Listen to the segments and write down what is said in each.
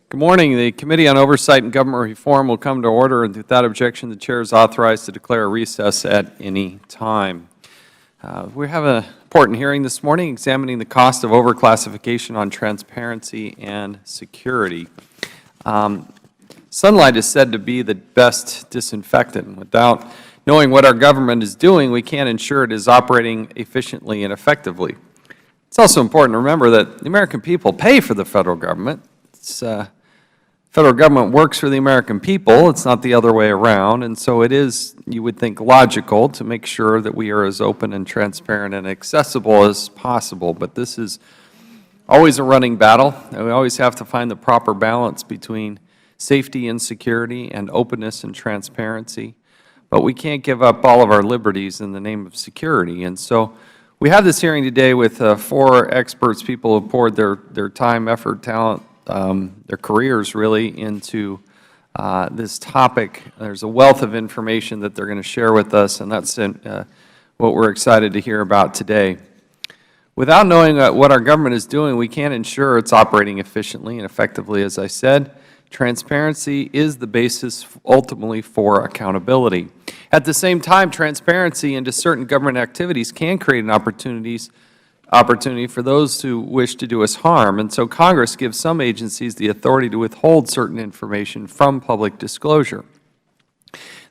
Good morning. The Committee on Oversight and Government Reform will come to order, and without objection, the Chair is authorized to declare a recess at any time. We have an important hearing this morning examining the cost of overclassification on transparency and security. Sunlight is said to be the best disinfectant. Without knowing what our government is doing, we can't ensure it is operating efficiently and effectively. It's also important to remember that the American people pay for the Federal Government. Federal government works for the American people. It's not the other way around. And so it is, you would think, logical to make sure that we are as open and transparent and accessible as possible. But this is always a running battle, and we always have to find the proper balance between safety and security and openness and transparency. But we can't give up all of our liberties in the name of security. And so we have this hearing today with 4 experts, people who have poured their time, effort, talent, their careers really into this topic. There's a wealth of information that they're going to share with us, and that's what we're excited to hear about today. Without knowing what our government is doing, we can't ensure it's operating efficiently and effectively, as I said. Transparency is the basis ultimately for accountability. At the same time, transparency into certain government activities can create an opportunity for those who wish to do us harm. And so Congress gives some agencies the authority to withhold certain information from public disclosure.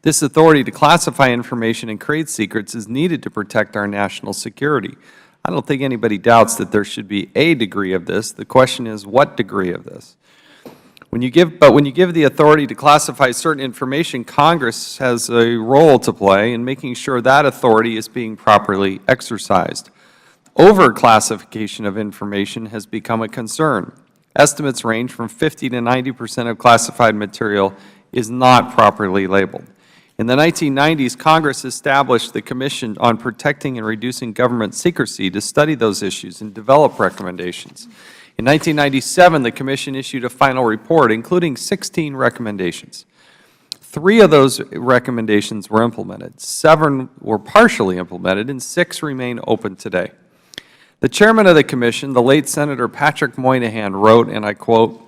This authority to classify information and create secrets is needed to protect our national security. I don't think anybody doubts that there should be a degree of this. The question is, what degree of this? When you give the authority to classify certain information, Congress has a role to play in making sure that authority is being properly exercised. Overclassification of information has become a concern. Estimates range from 50 to 90% of classified material is not properly labeled. In the 1990s, Congress established the Commission on Protecting and Reducing Government Secrecy to study those issues and develop recommendations. In 1997, the Commission issued a final report, including 16 recommendations. 3 of those recommendations were implemented, 7 were partially implemented, and 6 remain open today. The chairman of the Commission, the late Senator Patrick Moynihan, wrote, and I quote,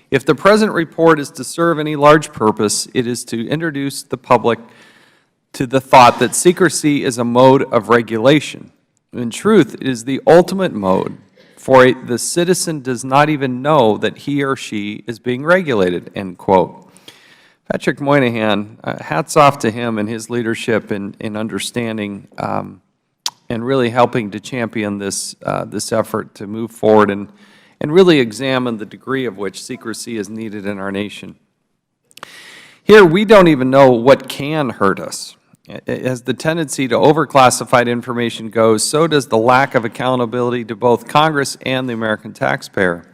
"If the present report is to serve any large purpose, it is to introduce the public to the thought that secrecy is a mode of regulation. In truth, it is the ultimate mode, for the citizen does not even know that he or she is being regulated," end quote. Patrick Moynihan, hats off to him and his leadership in understanding and really helping to champion this effort to move forward and really examine the degree of which secrecy is needed in our nation. Here, we don't even know what can hurt us. As the tendency to overclassified information goes, so does the lack of accountability to both Congress and the American taxpayer.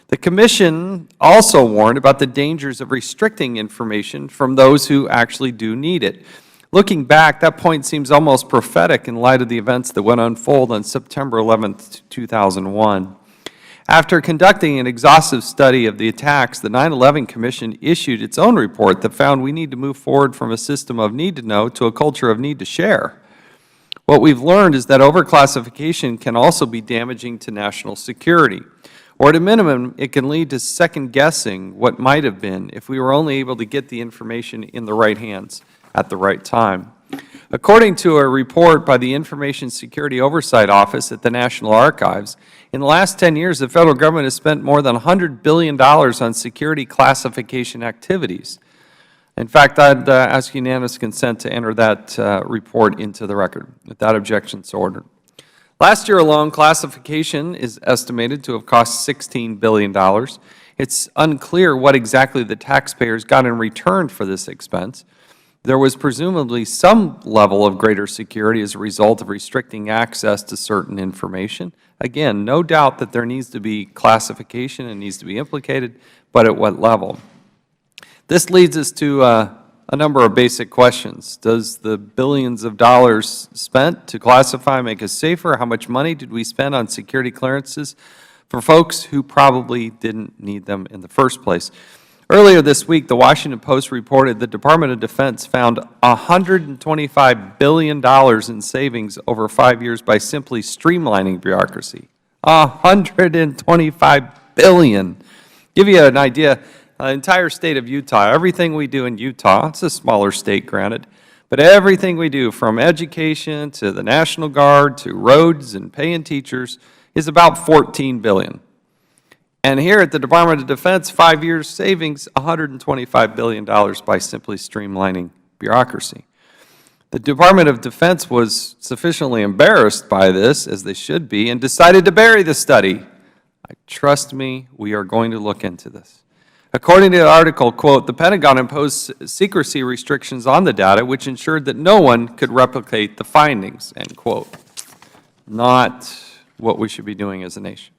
The Commission also warned about the dangers of restricting information from those who actually do need it. Looking back, that point seems almost prophetic in light of the events that went unfold on September 11th, 2001. After conducting an exhaustive study of the attacks, the 9/11 Commission issued its own report that found we need to move forward from a system of need to know to a culture of need to share. What we've learned is that overclassification can also be damaging to national security, or at a minimum, it can lead to second-guessing what might have been if we were only able to get the information in the right hands at the right time. According to a report by the Information Security Oversight Office at the National Archives, in the last 10 years, the Federal Government has spent more than $100 billion on security classification activities. In fact, I'd ask unanimous consent to enter that report into the record. Without objection, so ordered. Last year alone, classification is estimated to have cost $16 billion. It's unclear what exactly the taxpayers got in return for this expense. There was presumably some level of greater security as a result of restricting access to certain information. Again, no doubt that there needs to be classification and needs to be implicated, but at what level? This leads us to a number of basic questions. Does the billions of dollars spent to classify make us safer? How much money did we spend on security clearances for folks who probably didn't need them in the first place? Earlier this week, the Washington Post reported the Department of Defense found $125 billion in savings over 5 years by simply streamlining bureaucracy. $125 billion. Give you an idea, the entire state of Utah, everything we do in Utah, it's a smaller state, granted, but everything we do, from education to the National Guard to roads and paying teachers, is about $14 billion. And here at the Department of Defense, 5 years savings, $125 billion by simply streamlining bureaucracy. The Department of Defense was sufficiently embarrassed by this, as they should be, and decided to bury the study. Trust me, we are going to look into this. According to the article, quote, the Pentagon imposed secrecy restrictions on the data, which ensured that no one could replicate the findings, end quote. Not what we should be doing as a nation.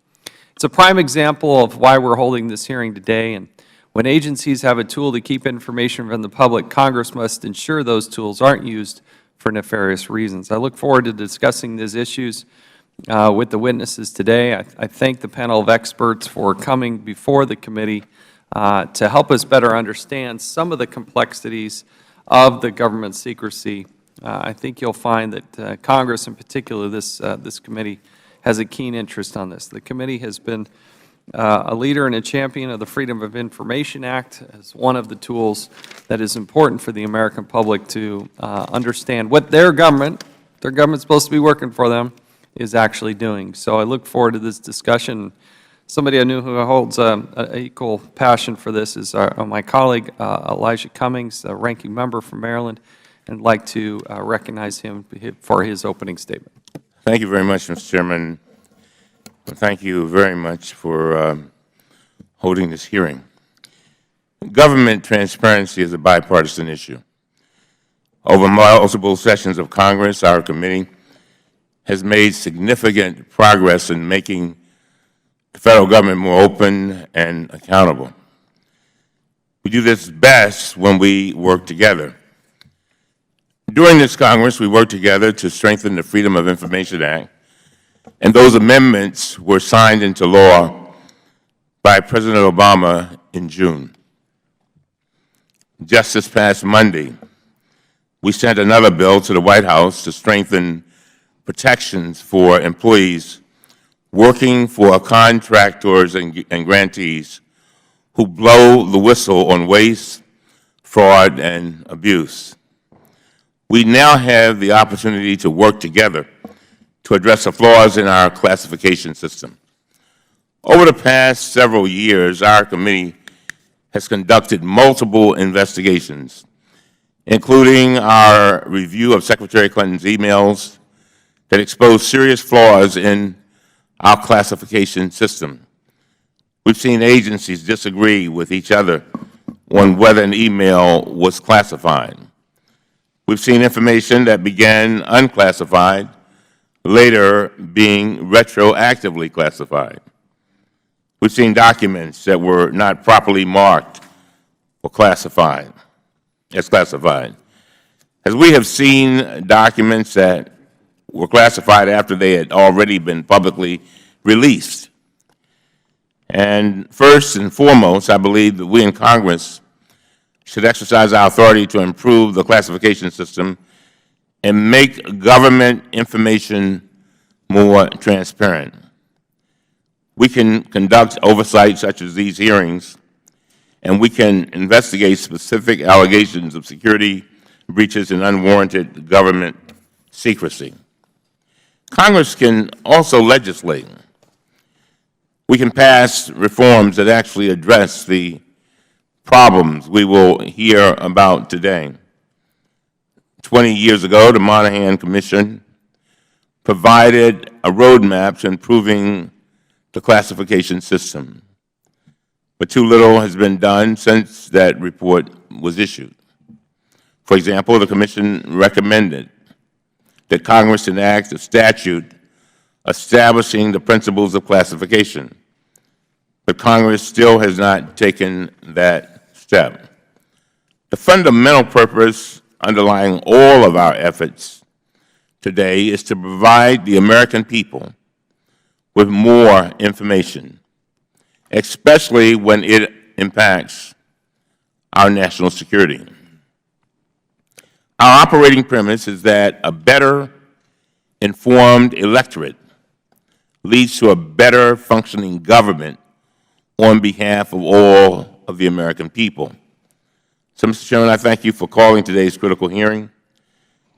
It's a prime example of why we're holding this hearing today, and when agencies have a tool to keep information from the public, Congress must ensure those tools aren't used for nefarious reasons. I look forward to discussing these issues with the witnesses today. I thank the panel of experts for coming before the committee to help us better understand some of the complexities of the government secrecy. I think you'll find that Congress, in particular this committee, has a keen interest on this. The committee has been a leader and a champion of the Freedom of Information Act as one of the tools that is important for the American public to understand what their government's supposed to be working for them, is actually doing. So I look forward to this discussion. Somebody I knew who holds an equal passion for this is my colleague, Elijah Cummings, a ranking member from Maryland, and I'd like to recognize him for his opening statement. Thank you very much, Mr. Chairman. Thank you very much for holding this hearing. Government transparency is a bipartisan issue. Over multiple sessions of Congress, our committee has made significant progress in making the federal government more open and accountable. We do this best when we work together. During this Congress, we worked together to strengthen the Freedom of Information Act, and those amendments were signed into law by President Obama in June. Just this past Monday, we sent another bill to the White House to strengthen protections for employees working for contractors and grantees who blow the whistle on waste, fraud, and abuse. We now have the opportunity to work together to address the flaws in our classification system. Over the past several years, our committee has conducted multiple investigations, including our review of Secretary Clinton's emails that expose serious flaws in our classification system. We've seen agencies disagree with each other on whether an email was classified. We've seen information that began unclassified later being retroactively classified. We've seen documents that were not properly marked or classified as classified. As we have seen documents that were classified after they had already been publicly released. And first and foremost, I believe that we in Congress should exercise our authority to improve the classification system and make government information more transparent. We can conduct oversight such as these hearings, and we can investigate specific allegations of security breaches and unwarranted government secrecy. Congress can also legislate. We can pass reforms that actually address the problems we will hear about today. 20 years ago, the Moynihan Commission provided a roadmap to improving the classification system, but too little has been done since that report was issued. For example, the Commission recommended that Congress enact a statute establishing the principles of classification, but Congress still has not taken that step. The fundamental purpose underlying all of our efforts today is to provide the American people with more information, especially when it impacts our national security. Our operating premise is that a better informed electorate leads to a better functioning government on behalf of all of the American people. So, Mr. Chairman, I thank you for calling today's critical hearing.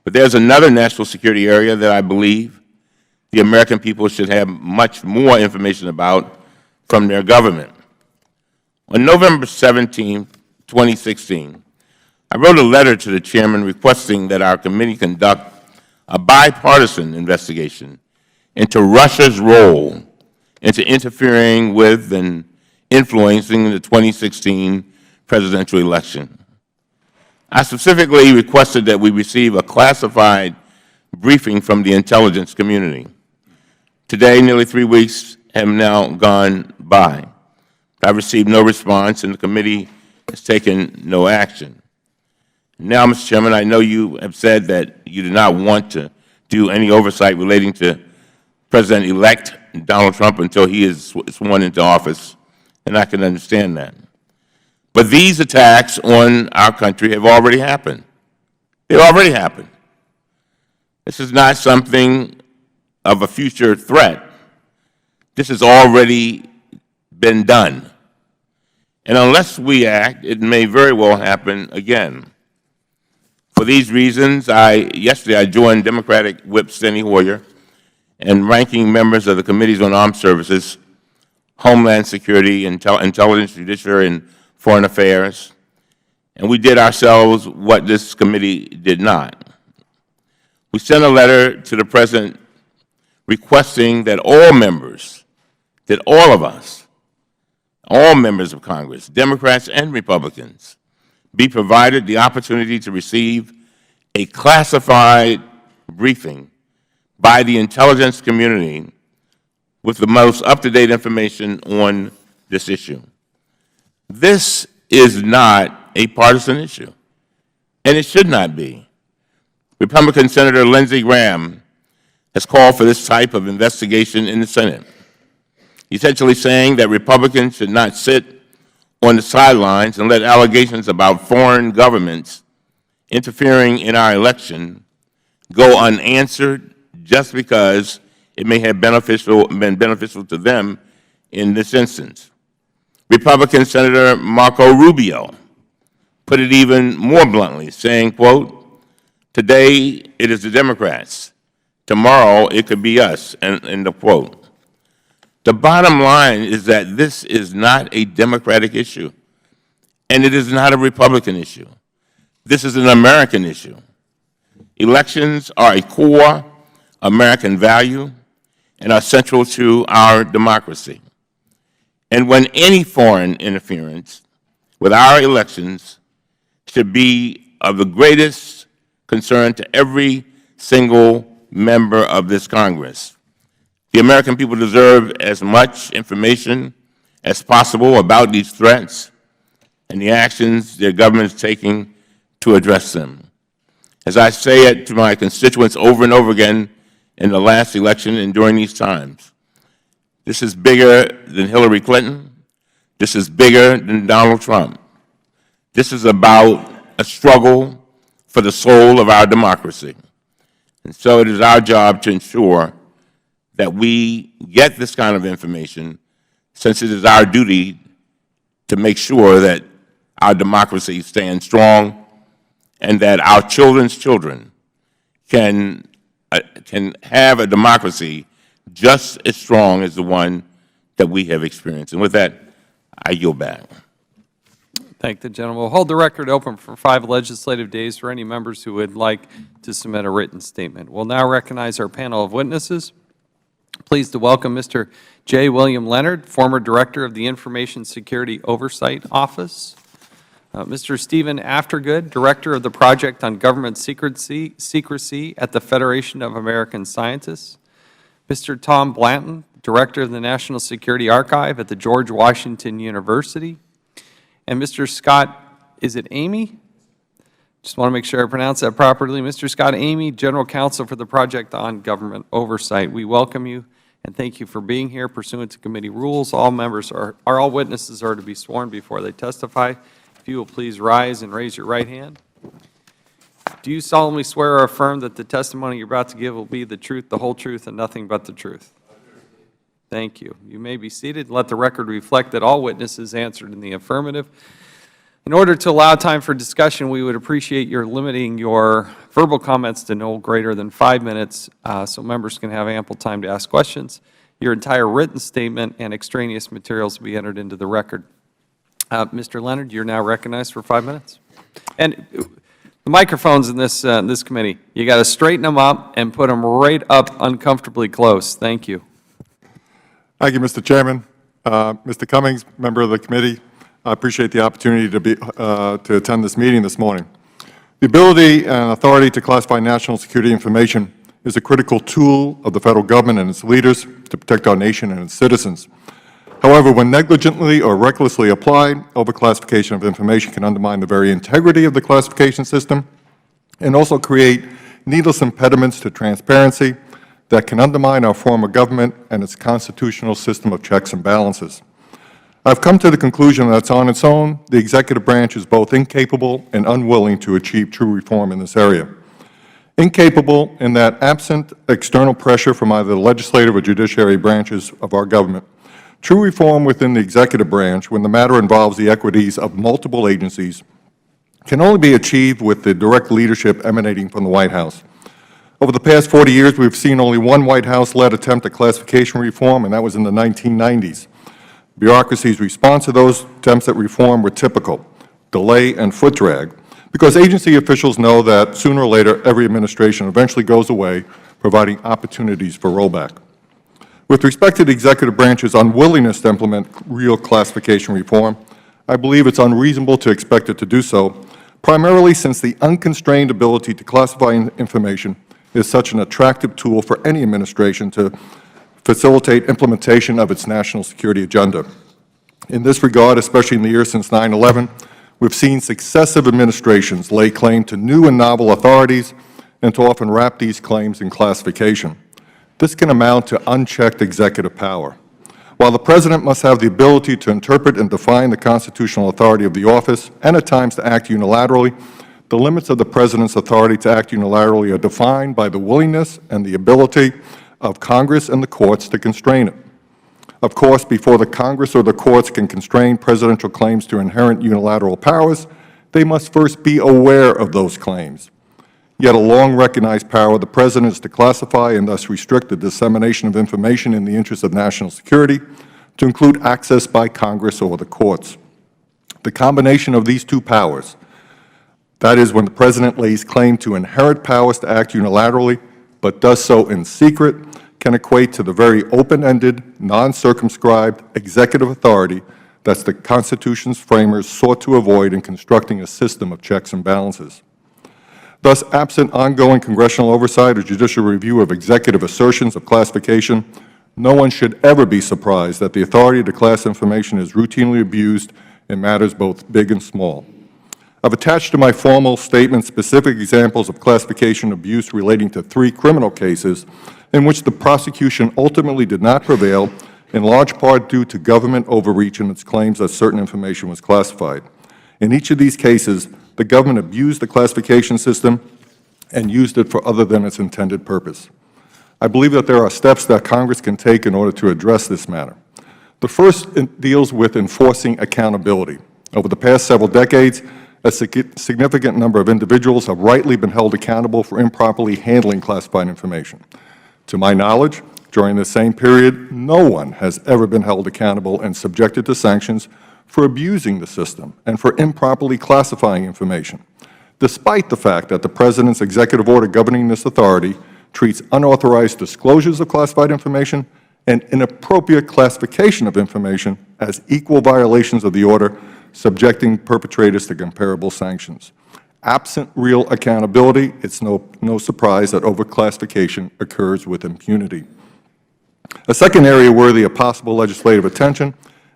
But there's another national security area that I believe the American people should have much more information about from their government. On November 17, 2016, I wrote a letter to the chairman requesting that our committee conduct a bipartisan investigation into Russia's role into interfering with and influencing the 2016 presidential election. I specifically requested that we receive a classified briefing from the intelligence community. Today, nearly 3 weeks have now gone by. I've received no response, and the committee has taken no action. Now, Mr. Chairman, I know you have said that you do not want to do any oversight relating to President-elect Donald Trump until he is sworn into office, and I can understand that. But these attacks on our country have already happened. They already happened. This is not something of a future threat. This has already been done. And unless we act, it may very well happen again. For these reasons, yesterday I joined Democratic Whip Steny Hoyer and ranking members of the Committees on Armed Services, Homeland Security, Intelligence, Judiciary, and Foreign Affairs, and we did ourselves what this committee did not. We sent a letter to the President requesting that all members, that all of us, all members of Congress, Democrats and Republicans, be provided the opportunity to receive a classified briefing by the intelligence community with the most up-to-date information on this issue. This is not a partisan issue, and it should not be. Republican Senator Lindsey Graham has called for this type of investigation in the Senate, essentially saying that Republicans should not sit on the sidelines and let allegations about foreign governments interfering in our election go unanswered just because it may have been beneficial to them in this instance. Republican Senator Marco Rubio put it even more bluntly, saying, quote, "Today it is the Democrats. Tomorrow it could be us," end of quote. The bottom line is that this is not a Democratic issue, and it is not a Republican issue. This is an American issue. Elections are a core American value and are central to our democracy. And when any foreign interference with our elections should be of the greatest concern to every single member of this Congress. The American people deserve as much information as possible about these threats and the actions their government is taking to address them. As I say it to my constituents over and over again in the last election and during these times, this is bigger than Hillary Clinton. This is bigger than Donald Trump. This is about a struggle for the soul of our democracy. And so it is our job to ensure that we get this kind of information, since it is our duty to make sure that our democracy stands strong and that our children's children can have a democracy just as strong as the one that we have experienced. And with that, I yield back. Thank the gentleman. We'll hold the record open for 5 legislative days for any members who would like to submit a written statement. We'll now recognize our panel of witnesses. Pleased to welcome Mr. J. William Leonard, former Director of the Information Security Oversight Office. Mr. Stephen Aftergood, Director of the Project on Government Secrecy at the Federation of American Scientists. Mr. Tom Blanton, Director of the National Security Archive at the George Washington University. And Mr. Scott, is it Amy? Just want to make sure I pronounce that properly. Mr. Scott Amy, General Counsel for the Project on Government Oversight. We welcome you and thank you for being here. Pursuant to committee rules, all witnesses are to be sworn before they testify. If you will please rise and raise your right hand. Do you solemnly swear or affirm that the testimony you're about to give will be the truth, the whole truth, and nothing but the truth? Thank you. You may be seated. Let the record reflect that all witnesses answered in the affirmative. In order to allow time for discussion, we would appreciate your limiting your verbal comments to no greater than 5 minutes so members can have ample time to ask questions. Your entire written statement and extraneous materials will be entered into the record. Mr. Leonard, you're now recognized for 5 minutes. And the microphones in this committee, you got to straighten them up and put them right up uncomfortably close. Thank you. Thank you, Mr. Chairman. Mr. Cummings, member of the committee, I appreciate the opportunity to attend this meeting this morning. The ability and authority to classify national security information is a critical tool of the Federal Government and its leaders to protect our nation and its citizens. However, when negligently or recklessly applied, overclassification of information can undermine the very integrity of the classification system and also create needless impediments to transparency that can undermine our form of government and its constitutional system of checks and balances. I've come to the conclusion that on its own, the executive branch is both incapable and unwilling to achieve true reform in this area. Incapable in that, absent external pressure from either the legislative or judiciary branches of our government, true reform within the executive branch, when the matter involves the equities of multiple agencies, can only be achieved with the direct leadership emanating from the White House. Over the past 40 years, we've seen only one White House-led attempt at classification reform, and that was in the 1990s. Bureaucracy's response to those attempts at reform were typical: delay and foot drag, because agency officials know that sooner or later every administration eventually goes away, providing opportunities for rollback. With respect to the executive branch's unwillingness to implement real classification reform, I believe it's unreasonable to expect it to do so, primarily since the unconstrained ability to classify information is such an attractive tool for any administration to facilitate implementation of its national security agenda. In this regard, especially in the years since 9/11, we've seen successive administrations lay claim to new and novel authorities and to often wrap these claims in classification. This can amount to unchecked executive power. While the President must have the ability to interpret and define the constitutional authority of the office and at times to act unilaterally, the limits of the President's authority to act unilaterally are defined by the willingness and the ability of Congress and the courts to constrain it. Of course, before the Congress or the courts can constrain presidential claims to inherent unilateral powers, they must first be aware of those claims. Yet a long-recognized power of the President is to classify and thus restrict the dissemination of information in the interest of national security, to include access by Congress or the courts. The combination of these two powers, that is, when the President lays claim to inherent powers to act unilaterally, but does so in secret, can equate to the very open-ended, non-circumscribed executive authority that the Constitution's framers sought to avoid in constructing a system of checks and balances. Thus, absent ongoing congressional oversight or judicial review of executive assertions of classification, no one should ever be surprised that the authority to class information is routinely abused in matters both big and small. I've attached to my formal statement specific examples of classification abuse relating to 3 criminal cases in which the prosecution ultimately did not prevail, in large part due to government overreach in its claims that certain information was classified. In each of these cases, the government abused the classification system and used it for other than its intended purpose. I believe that there are steps that Congress can take in order to address this matter. The first deals with enforcing accountability. Over the past several decades, a significant number of individuals have rightly been held accountable for improperly handling classified information. To my knowledge, during the same period, no one has ever been held accountable and subjected to sanctions for abusing the system and for improperly classifying information, despite the fact that the President's executive order governing this authority treats unauthorized disclosures of classified information and inappropriate classification of information as equal violations of the order, subjecting perpetrators to comparable sanctions. Absent real accountability, it's no surprise that overclassification occurs with impunity. A second area worthy of possible legislative attention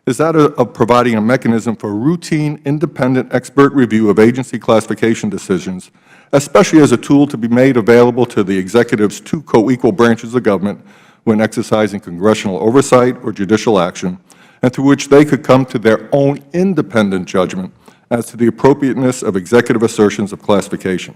is that of providing a mechanism for routine, independent expert review of agency classification decisions, especially as a tool to be made available to the executive's 2 co-equal branches of government when exercising congressional oversight or judicial action, and through which they could come to their own independent judgment as to the appropriateness of executive assertions of classification.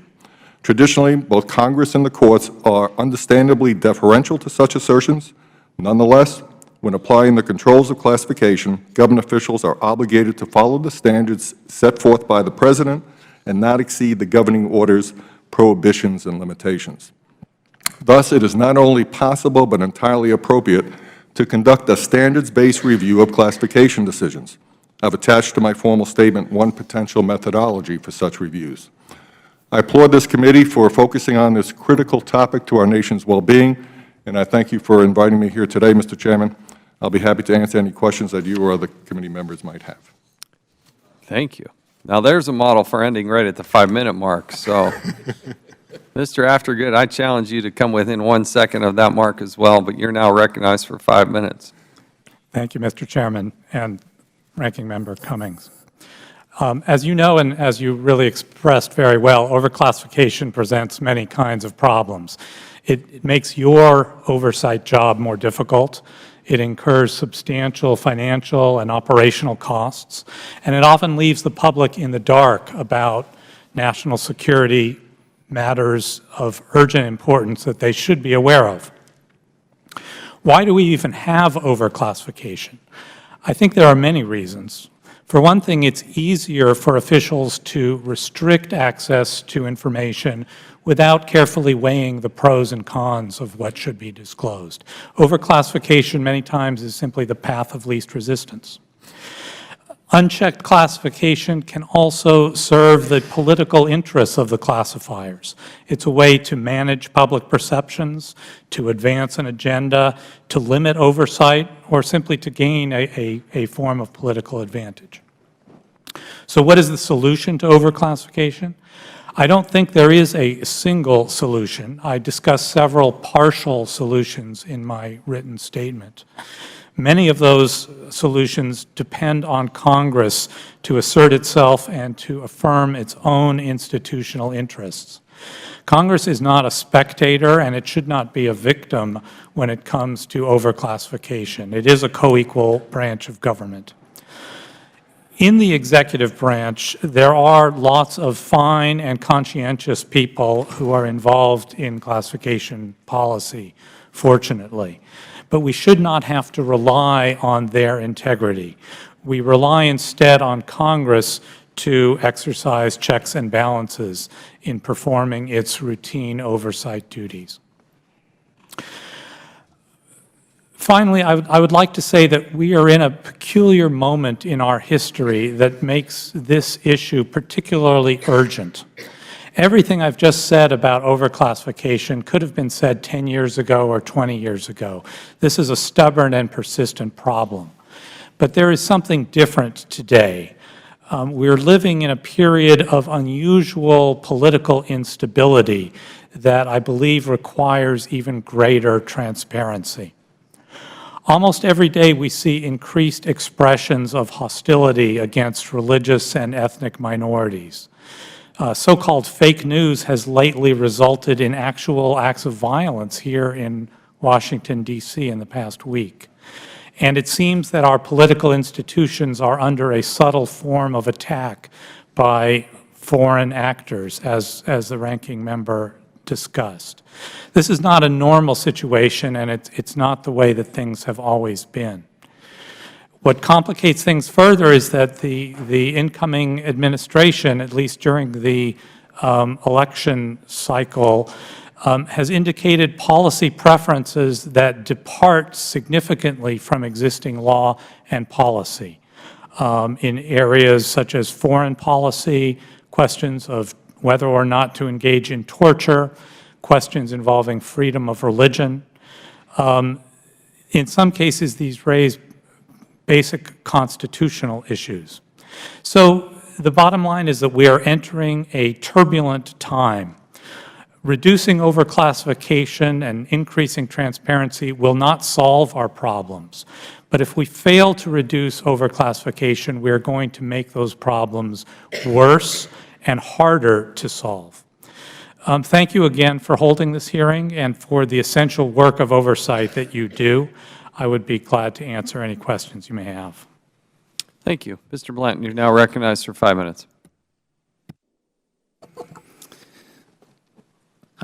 Traditionally, both Congress and the courts are understandably deferential to such assertions. Nonetheless, When applying the controls of classification, government officials are obligated to follow the standards set forth by the President and not exceed the governing order's prohibitions and limitations. Thus, it is not only possible but entirely appropriate to conduct a standards-based review of classification decisions. I've attached to my formal statement one potential methodology for such reviews. I applaud this committee for focusing on this critical topic to our nation's well-being, and I thank you for inviting me here today, Mr. Chairman. I'll be happy to answer any questions that you or other committee members might have. Thank you. Now, there's a model for ending right at the 5-minute mark. So, Mr. Aftergood, I challenge you to come within 1 second of that mark as well, but you're now recognized for 5 minutes. Thank you, Mr. Chairman and Ranking Member Cummings. As you know, and as you really expressed very well, overclassification presents many kinds of problems. It makes your oversight job more difficult. It incurs substantial financial and operational costs, and it often leaves the public in the dark about national security matters of urgent importance that they should be aware of. Why do we even have overclassification? I think there are many reasons. For one thing, it's easier for officials to restrict access to information without carefully weighing the pros and cons of what should be disclosed. Overclassification many times is simply the path of least resistance. Unchecked classification can also serve the political interests of the classifiers. It's a way to manage public perceptions, to advance an agenda, to limit oversight, or simply to gain a form of political advantage. So what is the solution to overclassification? I don't think there is a single solution. I discussed several partial solutions in my written statement. Many of those solutions depend on Congress to assert itself and to affirm its own institutional interests. Congress is not a spectator, and it should not be a victim when it comes to overclassification. It is a co-equal branch of government. In the executive branch, there are lots of fine and conscientious people who are involved in classification policy, fortunately. But we should not have to rely on their integrity. We rely instead on Congress to exercise checks and balances in performing its routine oversight duties. Finally, I would like to say that we are in a peculiar moment in our history that makes this issue particularly urgent. Everything I've just said about overclassification could have been said 10 years ago or 20 years ago. This is a stubborn and persistent problem. But there is something different today. We're living in a period of unusual political instability that I believe requires even greater transparency. Almost every day we see increased expressions of hostility against religious and ethnic minorities. So-called fake news has lately resulted in actual acts of violence here in Washington, D.C. in the past week. And it seems that our political institutions are under a subtle form of attack by foreign actors, as the ranking member discussed. This is not a normal situation, and it's not the way that things have always been. What complicates things further is that the incoming administration, at least during the election cycle, has indicated policy preferences that depart significantly from existing law and policy in areas such as foreign policy, questions of whether or not to engage in torture, questions involving freedom of religion. In some cases, these raise basic constitutional issues. So the bottom line is that we are entering a turbulent time. Reducing overclassification and increasing transparency will not solve our problems. But if we fail to reduce overclassification, we are going to make those problems worse and harder to solve. Thank you again for holding this hearing and for the essential work of oversight that you do. I would be glad to answer any questions you may have. Thank you. Mr. Blanton, you're now recognized for 5 minutes.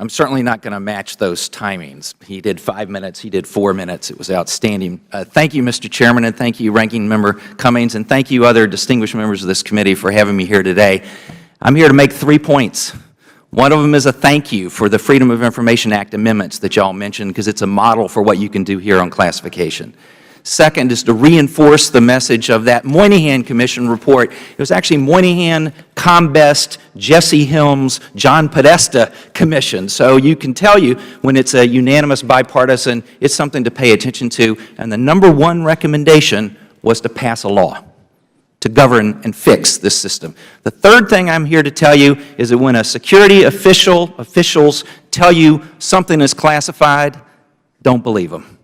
I'm certainly not going to match those timings. He did 5 minutes, he did 4 minutes. It was outstanding. Thank you, Mr. Chairman, and thank you, Ranking Member Cummings, and thank you, other distinguished members of this committee, for having me here today. I'm here to make 3 points. One of them is a thank you for the Freedom of Information Act amendments that y'all mentioned, because it's a model for what you can do here on classification. Second is to reinforce the message of that Moynihan Commission report. It was actually Moynihan, Combest, Jesse Helms, John Podesta Commission. So you can tell you when it's a unanimous bipartisan, it's something to pay attention to. And the #1 recommendation was to pass a law to govern and fix this system. The third thing I'm here to tell you is that when a security officials tell you something is classified, don't believe them.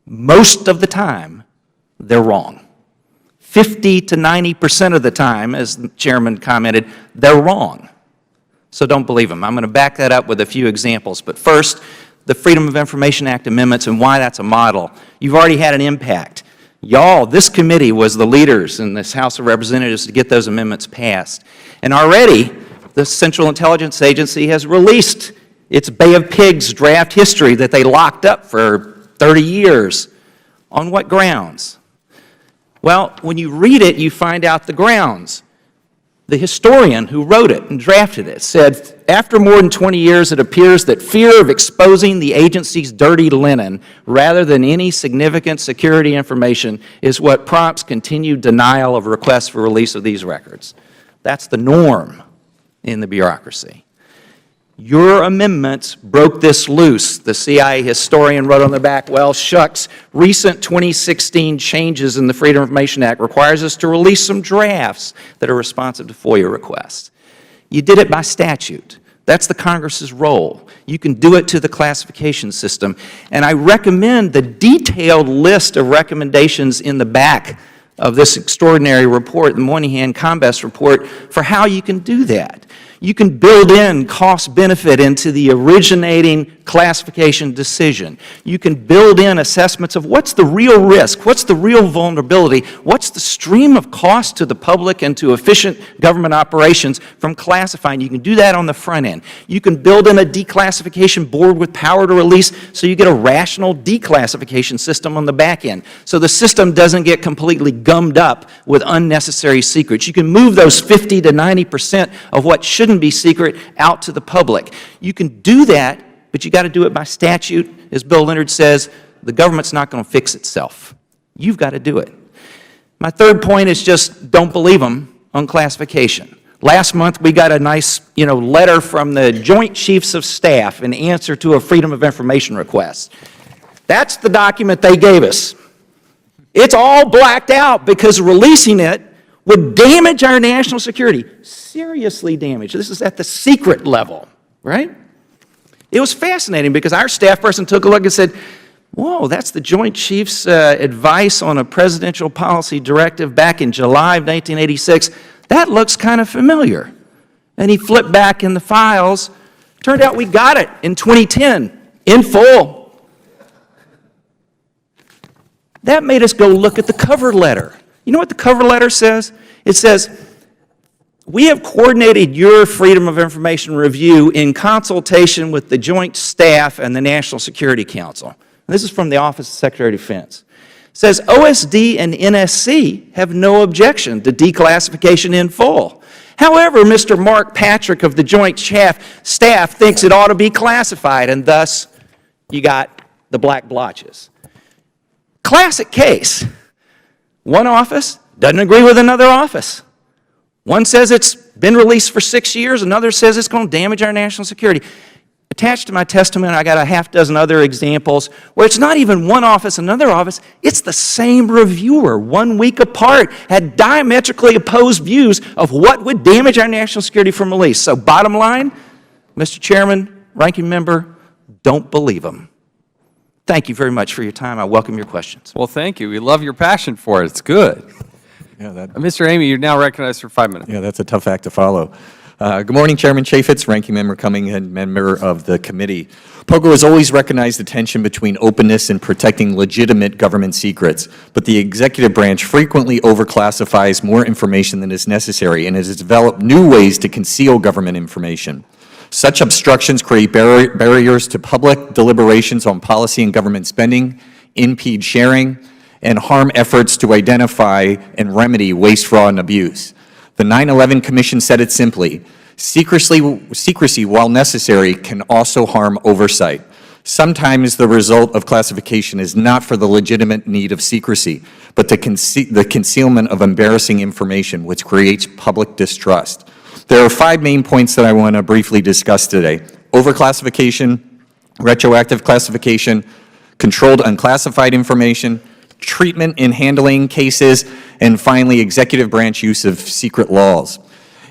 Most of the time, they're wrong. 50 to 90% of the time, as the Chairman commented, they're wrong. So don't believe them. I'm going to back that up with a few examples. But first, the Freedom of Information Act amendments and why that's a model. You've already had an impact. Y'all, this committee was the leaders in this House of Representatives to get those amendments passed. And already, the Central Intelligence Agency has released its Bay of Pigs draft history that they locked up for 30 years. On what grounds? Well, when you read it, you find out the grounds. The historian who wrote it and drafted it said, after more than 20 years, it appears that fear of exposing the agency's dirty linen rather than any significant security information is what prompts continued denial of requests for release of these records. That's the norm in the bureaucracy. Your amendments broke this loose. The CIA historian wrote on the back, well, shucks, recent 2016 changes in the Freedom of Information Act requires us to release some drafts that are responsive to FOIA requests. You did it by statute. That's the Congress's role. You can do it to the classification system. And I recommend the detailed list of recommendations in the back of this extraordinary report, the Moynihan-Combest report, for how you can do that. You can build in cost-benefit into the originating classification decision. You can build in assessments of what's the real risk, what's the real vulnerability, what's the stream of cost to the public and to efficient government operations from classifying. You can do that on the front end. You can build in a declassification board with power to release so you get a rational declassification system on the back end. So the system doesn't get completely gummed up with unnecessary secrets. You can move those 50 to 90% of what shouldn't be secret out to the public. You can do that, but you got to do it by statute. As Bill Leonard says, the government's not going to fix itself. You've got to do it. My third point is just don't believe them on classification. Last month we got a nice, letter from the Joint Chiefs of Staff in answer to a Freedom of Information request. That's the document they gave us. It's all blacked out because releasing it would damage our national security, seriously damage. This is at the secret level, right? It was fascinating because our staff person took a look and said, whoa, that's the Joint Chiefs' advice on a presidential policy directive back in July of 1986. That looks kind of familiar. And he flipped back in the files. Turned out we got it in 2010, in full. That made us go look at the cover letter. You know what the cover letter says? It says, we have coordinated your Freedom of Information review in consultation with the Joint Staff and the National Security Council. And this is from the Office of Secretary of Defense. It says, OSD and NSC have no objection to declassification in full. However, Mr. Mark Patrick of the Joint Staff thinks it ought to be classified, and thus you got the black blotches. Classic case. One office doesn't agree with another office. One says it's been released for 6 years, another says it's going to damage our national security. Attached to my testimony, I got a half dozen other examples where it's not even one office, another office, it's the same reviewer, 1 week apart, had diametrically opposed views of what would damage our national security from release. So bottom line, Mr. Chairman, Ranking Member, don't believe them. Thank you very much for your time. I welcome your questions. Well, thank you. We love your passion for it. It's good. Yeah, Mr. Amy, you're now recognized for 5 minutes. yeah, that's a tough act to follow. Good morning, Chairman Chaffetz, Ranking Member Cummings, and member of the committee. POGO has always recognized the tension between openness and protecting legitimate government secrets, but the executive branch frequently overclassifies more information than is necessary and has developed new ways to conceal government information. Such obstructions create barriers to public deliberations on policy and government spending, impede sharing, and harm efforts to identify and remedy waste, fraud, and abuse. The 9/11 Commission said it simply: secrecy, while necessary, can also harm oversight. Sometimes the result of classification is not for the legitimate need of secrecy, but the concealment of embarrassing information, which creates public distrust. There are 5 main points that I want to briefly discuss today: overclassification, retroactive classification, controlled unclassified information, treatment in handling cases, and finally, executive branch use of secret laws.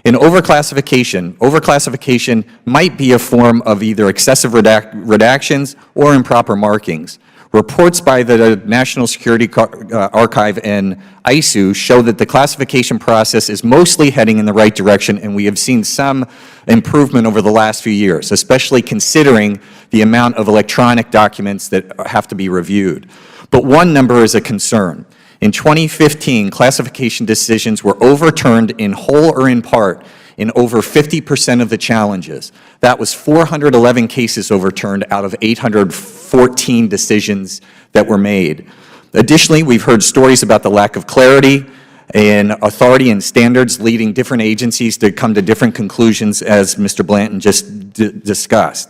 In overclassification might be a form of either excessive redactions or improper markings. Reports by the National Security Archive and ISOO show that the classification process is mostly heading in the right direction, and we have seen some improvement over the last few years, especially considering the amount of electronic documents that have to be reviewed. But one number is a concern. In 2015, classification decisions were overturned in whole or in part in over 50% of the challenges. That was 411 cases overturned out of 814 decisions that were made. Additionally, we've heard stories about the lack of clarity and authority and standards leading different agencies to come to different conclusions, as Mr. Blanton just discussed.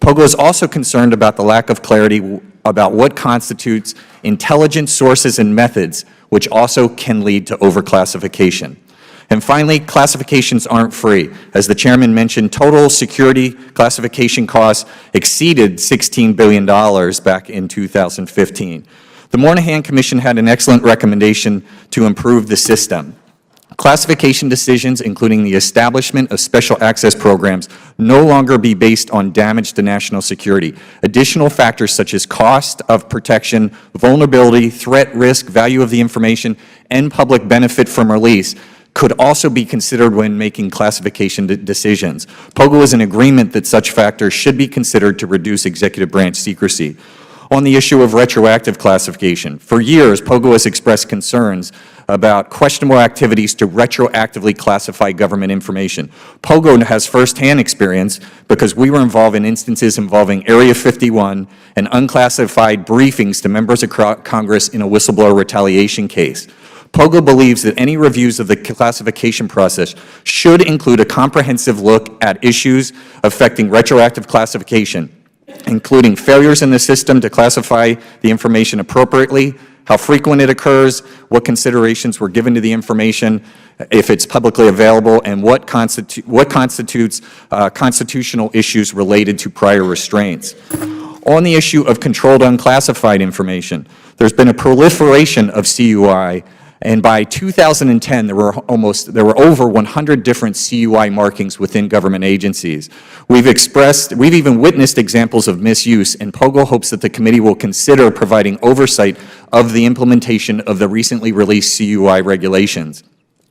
POGO is also concerned about the lack of clarity about what constitutes intelligent sources and methods, which also can lead to overclassification. And finally, classifications aren't free. As the Chairman mentioned, total security classification costs exceeded $16 billion back in 2015. The Moynihan Commission had an excellent recommendation to improve the system. Classification decisions, including the establishment of special access programs, no longer be based on damage to national security. Additional factors such as cost of protection, vulnerability, threat, risk, value of the information, and public benefit from release could also be considered when making classification decisions. POGO is in agreement that such factors should be considered to reduce executive branch secrecy. On the issue of retroactive classification, for years, POGO has expressed concerns about questionable activities to retroactively classify government information. POGO has firsthand experience because we were involved in instances involving Area 51 and unclassified briefings to members of Congress in a whistleblower retaliation case. POGO believes that any reviews of the classification process should include a comprehensive look at issues affecting retroactive classification, including failures in the system to classify the information appropriately, how frequent it occurs, what considerations were given to the information, if it's publicly available, and what constitutes constitutional issues related to prior restraints. On the issue of controlled unclassified information, there's been a proliferation of CUI, and by 2010, there were over 100 different CUI markings within government agencies. We've even witnessed examples of misuse, and POGO hopes that the committee will consider providing oversight of the implementation of the recently released CUI regulations.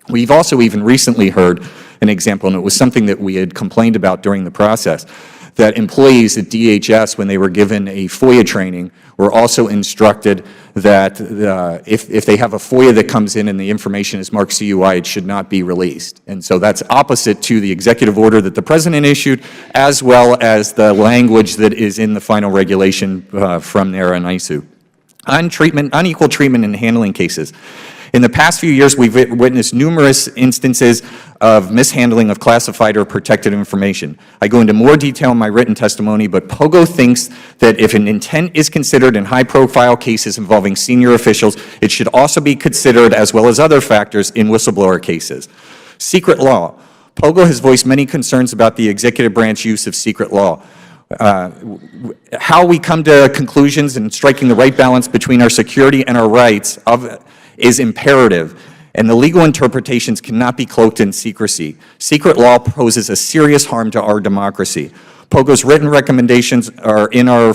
We've also even recently heard an example, and it was something that we had complained about during the process, that employees at DHS, when they were given a FOIA training, were also instructed that if they have a FOIA that comes in and the information is marked CUI, it should not be released. And so that's opposite to the executive order that the President issued, as well as the language that is in the final regulation from NARA and ISOO. Unequal treatment in handling cases. In the past few years, we've witnessed numerous instances of mishandling of classified or protected information. I go into more detail in my written testimony, but POGO thinks that if an intent is considered in high-profile cases involving senior officials, it should also be considered, as well as other factors, in whistleblower cases. Secret law. POGO has voiced many concerns about the executive branch use of secret law. How we come to conclusions and striking the right balance between our security and our rights is imperative, and the legal interpretations cannot be cloaked in secrecy. Secret law poses a serious harm to our democracy. POGO's written recommendations are in our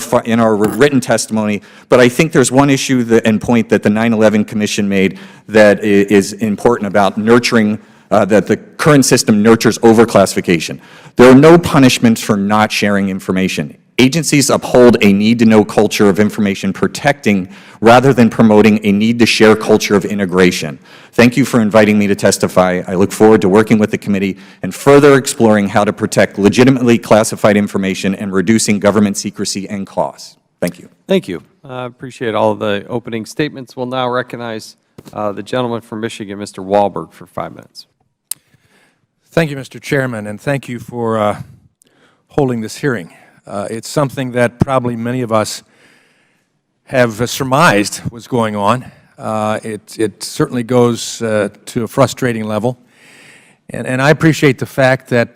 written testimony, but I think there's one issue and point that the 9/11 Commission made that is important about nurturing, that the current system nurtures overclassification. There are no punishments for not sharing information. Agencies uphold a need-to-know culture of information protecting rather than promoting a need-to-share culture of integration. Thank you for inviting me to testify. I look forward to working with the committee and further exploring how to protect legitimately classified information and reducing government secrecy and costs. Thank you. Thank you. I appreciate all of the opening statements. We'll now recognize the gentleman from Michigan, Mr. Walberg, for 5 minutes. Thank you, Mr. Chairman, and thank you for holding this hearing. It's something that probably many of us have surmised was going on. It certainly goes to a frustrating level. And I appreciate the fact that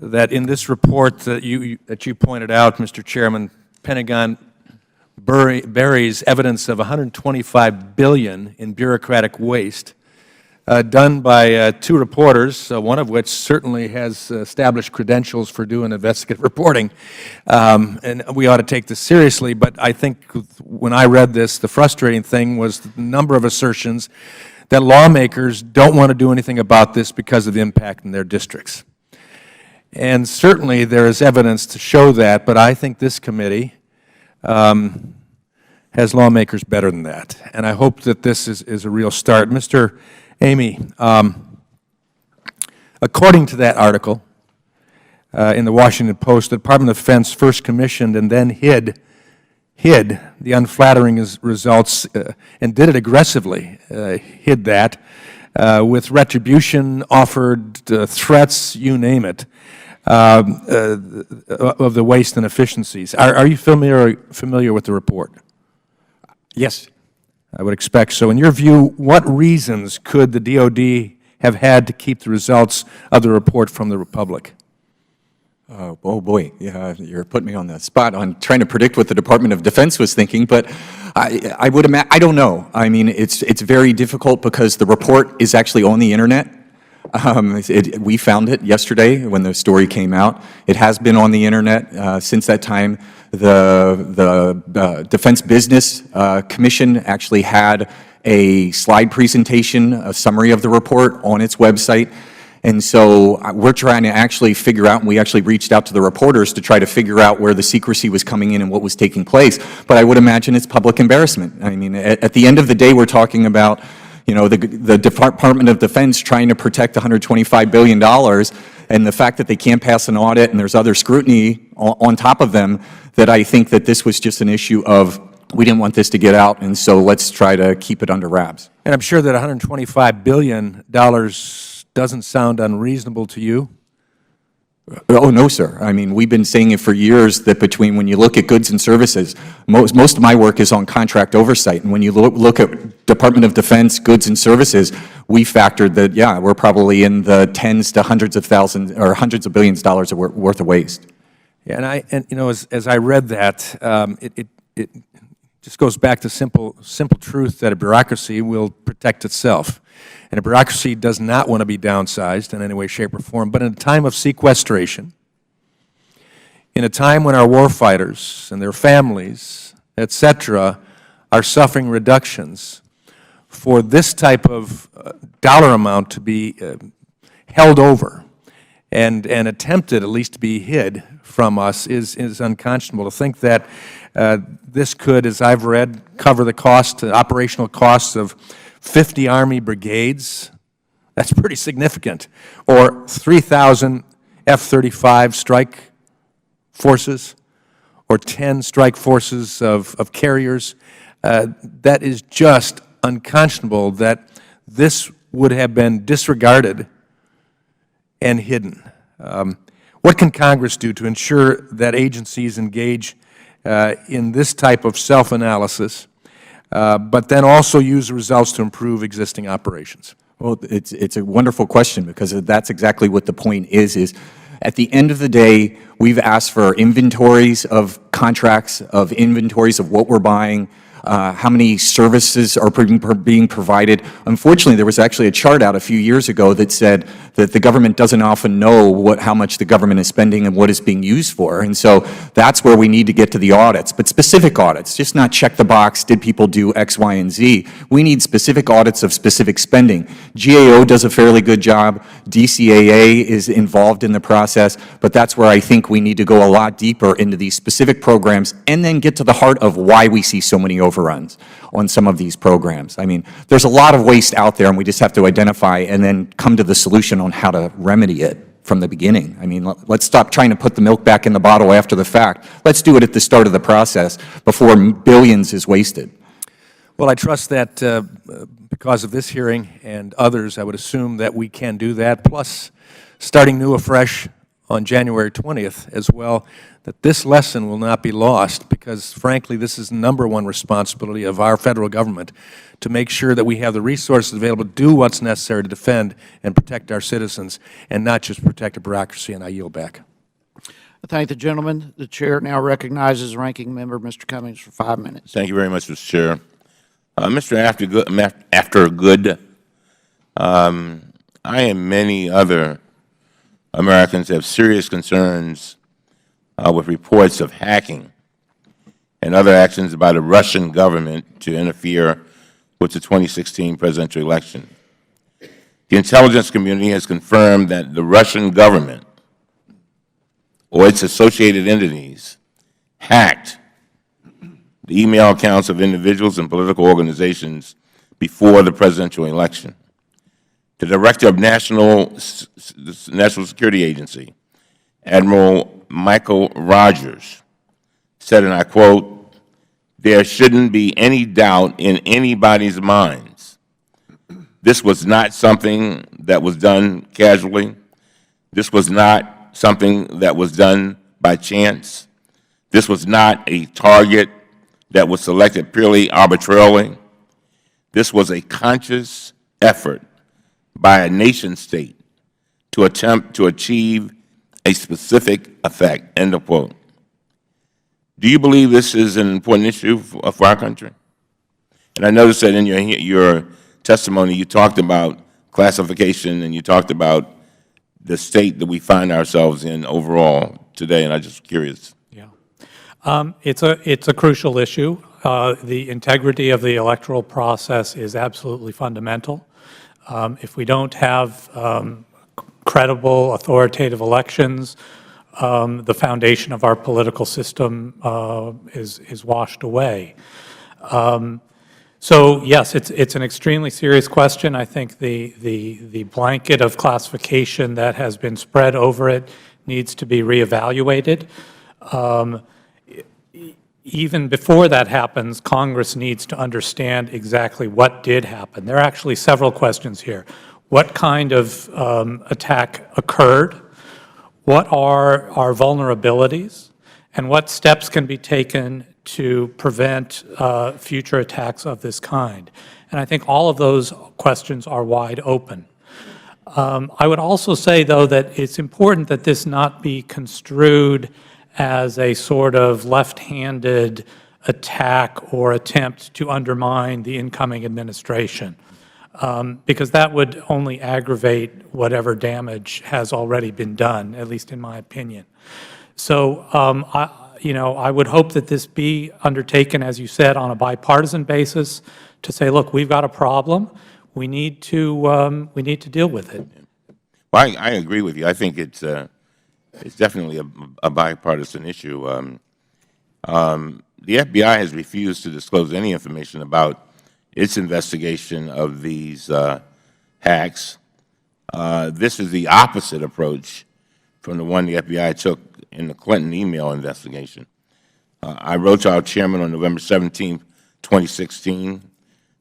that in this report that you pointed out, Mr. Chairman, Pentagon buries evidence of $125 billion in bureaucratic waste done by 2 reporters, one of which certainly has established credentials for doing investigative reporting, and we ought to take this seriously. But I think when I read this, the frustrating thing was the number of assertions that lawmakers don't want to do anything about this because of the impact in their districts. And certainly there is evidence to show that, but I think this committee has lawmakers better than that. And I hope that this is a real start. Mr. Amy, according to that article in the Washington Post, the Department of Defense first commissioned and then hid the unflattering results and did it aggressively, hid that, with retribution offered, threats, you name it, of the waste and efficiencies. Are you familiar with the report? Yes. I would expect so. In your view, what reasons could the DOD have had to keep the results of the report from the public? Oh boy, yeah, you're putting me on the spot on trying to predict what the Department of Defense was thinking, but I would imagine, I don't know. I mean, it's very difficult because the report is actually on the internet. We found it yesterday when the story came out. It has been on the internet since that time. The Defense Business Commission actually had a slide presentation, a summary of the report on its website. And so we're trying to actually figure out, and we actually reached out to the reporters to try to figure out where the secrecy was coming in and what was taking place. But I would imagine it's public embarrassment. I mean, at the end of the day, we're talking about, you know, the Department of Defense trying to protect $125 billion, and the fact that they can't pass an audit and there's other scrutiny on top of them, that I think that this was just an issue of, we didn't want this to get out, and so let's try to keep it under wraps. And I'm sure that $125 billion doesn't sound unreasonable to you. Oh, no, sir. I mean, we've been saying it for years that between, when you look at goods and services, most of my work is on contract oversight, and when you look at Department of Defense goods and services, we factored that, yeah, we're probably in the tens to hundreds of thousands or hundreds of billions of dollars worth of waste. Yeah, and you know, as I read that, it just goes back to simple truth that a bureaucracy will protect itself. And a bureaucracy does not want to be downsized in any way, shape, or form. But in a time of sequestration, in a time when our warfighters and their families, et cetera, are suffering reductions, for this type of dollar amount to be held over and attempted at least to be hid from us is unconscionable. To think that this could, as I've read, cover the cost, operational costs of 50 Army brigades, that's pretty significant, or 3,000 F-35 strike forces, or 10 strike forces of carriers. That is just unconscionable that this would have been disregarded and hidden. What can Congress do to ensure that agencies engage in this type of self-analysis, but then also use the results to improve existing operations? Well, it's a wonderful question, because that's exactly what the point is at the end of the day, we've asked for inventories of contracts, of inventories of what we're buying, how many services are being provided. Unfortunately, there was actually a chart out a few years ago that said that the government doesn't often know how much the government is spending and what it's being used for. And so that's where we need to get to the audits, but specific audits, just not check the box, did people do X, Y, and Z. We need specific audits of specific spending. GAO does a fairly good job. DCAA is involved in the process, but that's where I think we need to go a lot deeper into these specific programs and then get to the heart of why we see so many overruns on some of these programs. I mean, there's a lot of waste out there, and we just have to identify and then come to the solution on how to remedy it from the beginning. I mean, let's stop trying to put the milk back in the bottle after the fact. Let's do it at the start of the process before billions is wasted. Well, I trust that because of this hearing and others, I would assume that we can do that, plus starting new afresh on January 20th as well, that this lesson will not be lost because, frankly, this is the #1 responsibility of our federal government to make sure that we have the resources available to do what's necessary to defend and protect our citizens and not just protect a bureaucracy, and I yield back. I thank the gentleman. The Chair now recognizes Ranking Member Mr. Cummings for 5 minutes. Thank you very much, Mr. Chair. Mr. Aftergood, I and many other Americans have serious concerns with reports of hacking and other actions by the Russian government to interfere with the 2016 presidential election. The intelligence community has confirmed that the Russian government or its associated entities hacked the email accounts of individuals and political organizations before the presidential election. The Director of National Security Agency, Admiral Michael Rogers, said, and I quote, "There shouldn't be any doubt in anybody's minds. This was not something that was done casually. This was not something that was done by chance. This was not a target that was selected purely arbitrarily. This was a conscious effort by a nation state to attempt to achieve a specific effect," end of quote. Do you believe this is an important issue for our country? And I noticed that in your testimony you talked about classification and you talked about the state that we find ourselves in overall today, and I'm just curious. Yeah. It's a crucial issue. The integrity of the electoral process is absolutely fundamental. If we don't have credible, authoritative elections, the foundation of our political system is washed away. So yes, it's an extremely serious question. I think the blanket of classification that has been spread over it needs to be reevaluated. Even before that happens, Congress needs to understand exactly what did happen. There are actually several questions here. What kind of attack occurred? What are our vulnerabilities? And what steps can be taken to prevent future attacks of this kind? And I think all of those questions are wide open. I would also say, though, that it's important that this not be construed as a sort of left-handed attack or attempt to undermine the incoming administration, because that would only aggravate whatever damage has already been done, at least in my opinion. So, I would hope that this be undertaken, as you said, on a bipartisan basis to say, look, we've got a problem. We need to deal with it. Well, I agree with you. I think it's definitely a bipartisan issue. The FBI has refused to disclose any information about its investigation of these hacks. This is the opposite approach from the one the FBI took in the Clinton email investigation. I wrote to our chairman on November 17, 2016,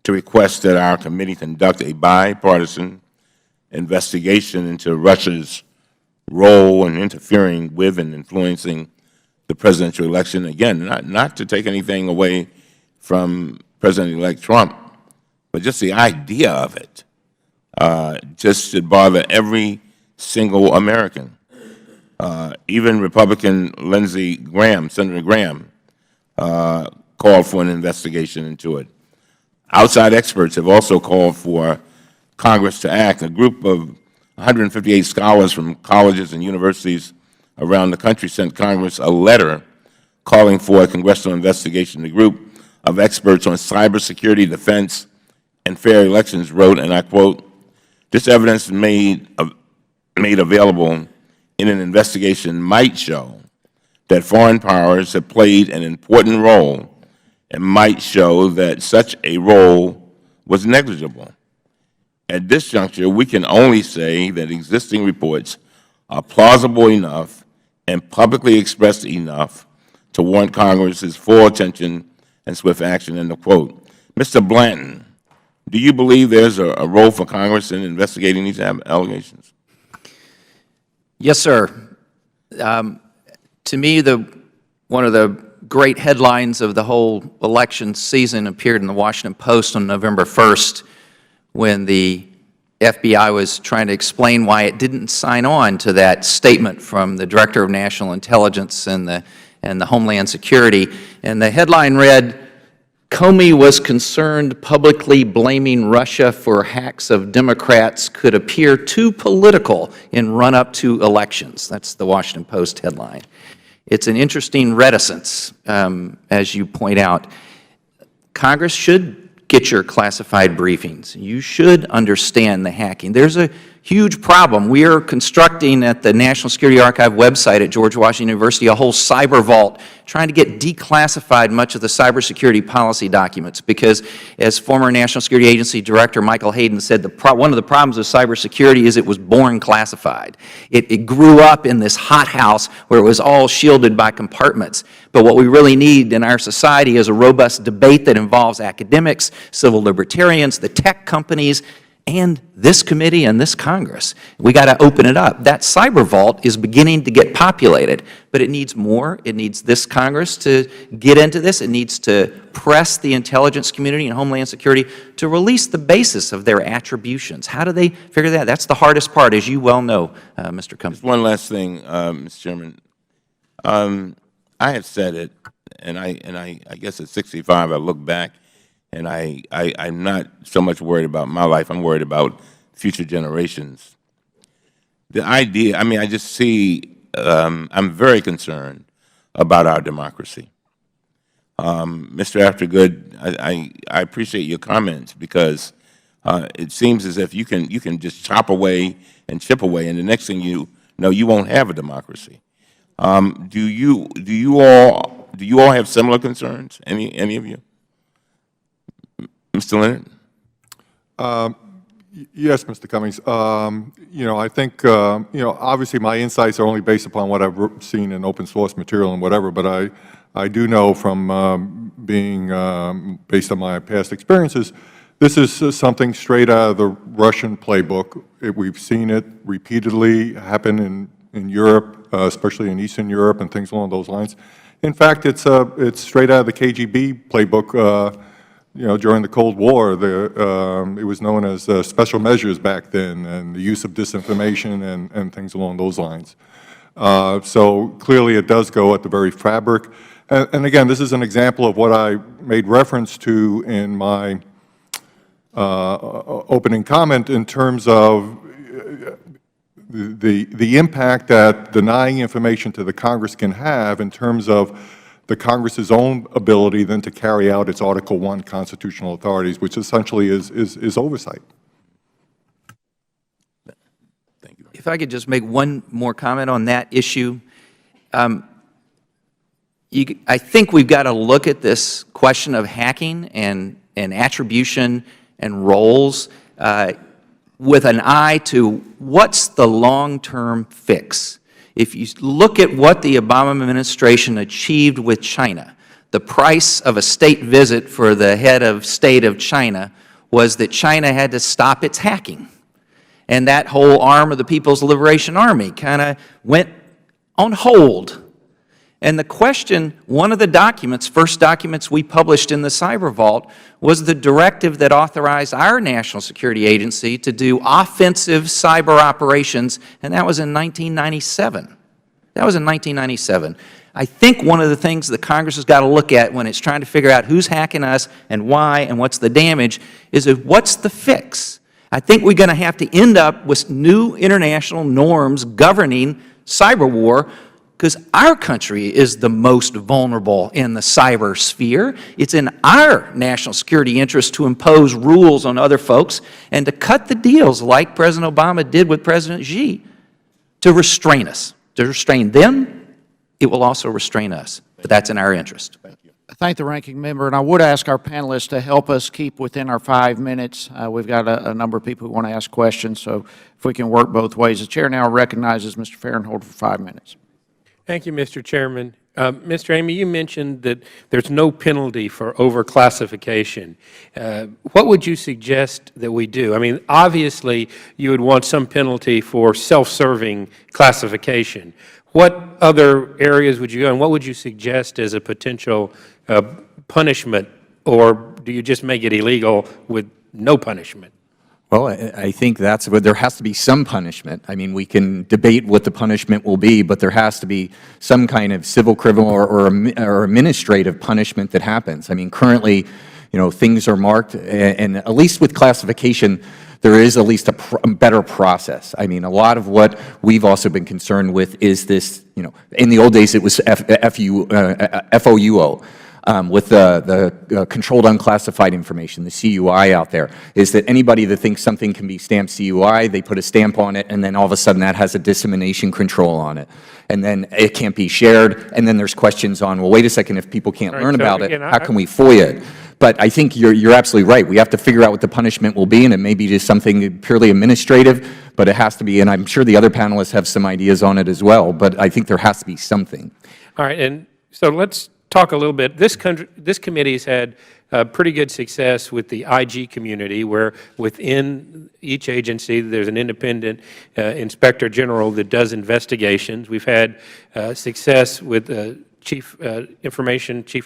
to request that our committee conduct a bipartisan investigation into Russia's role in interfering with and influencing the presidential election. Again, not to take anything away from President-elect Trump, but just the idea of it just should bother every single American. Even Republican Lindsey Graham, Senator Graham, called for an investigation into it. Outside experts have also called for Congress to act. A group of 158 scholars from colleges and universities around the country sent Congress a letter calling for a congressional investigation. The group of experts on cybersecurity, defense, and fair elections wrote, and I quote, "This evidence made available in an investigation might show that foreign powers have played an important role and might show that such a role was negligible. At this juncture, we can only say that existing reports are plausible enough and publicly expressed enough to warrant Congress's full attention and swift action," end of quote. Mr. Blanton, do you believe there's a role for Congress in investigating these allegations? Yes, sir. To me, one of the great headlines of the whole election season appeared in the Washington Post on November 1st when the FBI was trying to explain why it didn't sign on to that statement from the Director of National Intelligence and the Homeland Security. And the headline read, "Comey was concerned publicly blaming Russia for hacks of Democrats could appear too political in run-up to elections." That's the Washington Post headline. It's an interesting reticence, as you point out. Congress should get your classified briefings. You should understand the hacking. There's a huge problem. We are constructing at the National Security Archive website at George Washington University a whole cyber vault, trying to get declassified much of the cybersecurity policy documents, because as former National Security Agency Director Michael Hayden said, one of the problems with cybersecurity is it was born classified. It grew up in this hothouse where it was all shielded by compartments. But what we really need in our society is a robust debate that involves academics, civil libertarians, the tech companies, and this committee and this Congress. We got to open it up. That cyber vault is beginning to get populated, but it needs more. It needs this Congress to get into this. It needs to press the intelligence community and Homeland Security to release the basis of their attributions. How do they figure that? That's the hardest part, as you well know, Mr. Cummings. Just one last thing, Mr. Chairman. I have said it, and I guess at 65 I look back, and I'm not so much worried about my life. I'm worried about future generations. The idea, I mean, I just see, I'm very concerned about our democracy. Mr. Aftergood, I appreciate your comments, because it seems as if you can just chop away and chip away, and the next thing you know, you won't have a democracy. Do you all have similar concerns? Any of you? Mr. Leonard? Yes, Mr. Cummings. You know, I think, you know, obviously my insights are only based upon what I've seen in open source material and whatever, but I do know from being, based on my past experiences, this is something straight out of the Russian playbook. We've seen it repeatedly happen in Europe, especially in Eastern Europe and things along those lines. In fact, it's straight out of the KGB playbook. You know, during the Cold War, it was known as special measures back then, and the use of disinformation and things along those lines. So clearly it does go at the very fabric. And again, this is an example of what I made reference to in my opening comment in terms of the impact that denying information to the Congress can have in terms of the Congress's own ability then to carry out its Article I constitutional authorities, which essentially is oversight. Thank you. If I could just make one more comment on that issue. I think we've got to look at this question of hacking and attribution and roles with an eye to what's the long-term fix. If you look at what the Obama administration achieved with China, the price of a state visit for the head of state of China was that China had to stop its hacking. And that whole arm of the People's Liberation Army kind of went on hold. And the question, one of the documents, first documents we published in the Cyber Vault, was the directive that authorized our National Security Agency to do offensive cyber operations, and that was in 1997. That was in 1997. I think one of the things that Congress has got to look at when it's trying to figure out who's hacking us and why and what's the damage is what's the fix? I think we're going to have to end up with new international norms governing cyber war, because our country is the most vulnerable in the cyber sphere. It's in our national security interest to impose rules on other folks and to cut the deals like President Obama did with President Xi to restrain us. To restrain them, it will also restrain us. But that's in our interest. I thank the ranking member, and I would ask our panelists to help us keep within our 5 minutes. We've got a number of people who want to ask questions, so if we can work both ways. The Chair now recognizes Mr. Farenthold for 5 minutes. Thank you, Mr. Chairman. Mr. Amy, you mentioned that there's no penalty for overclassification. What would you suggest that we do? I mean, obviously, you would want some penalty for self-serving classification. What other areas would you go, and what would you suggest as a potential punishment, or do you just make it illegal with no punishment? Well, I think that's what, there has to be some punishment. I mean, we can debate what the punishment will be, but there has to be some kind of civil, criminal, or administrative punishment that happens. I mean, currently, things are marked, and at least with classification, there is at least a better process. I mean, a lot of what we've also been concerned with is this, in the old days it was FOUO. With the controlled unclassified information, the CUI out there, is that anybody that thinks something can be stamped CUI, they put a stamp on it, and then all of a sudden that has a dissemination control on it. And then it can't be shared, and then there's questions on, well, wait a second, if people can't learn about it, how can we FOIA it? But I think you're absolutely right. We have to figure out what the punishment will be, and it may be just something purely administrative, but it has to be, and I'm sure the other panelists have some ideas on it as well, but I think there has to be something. All right, and so let's talk a little bit. This committee has had pretty good success with the IG community, where within each agency there's an independent inspector general that does investigations. We've had success with chief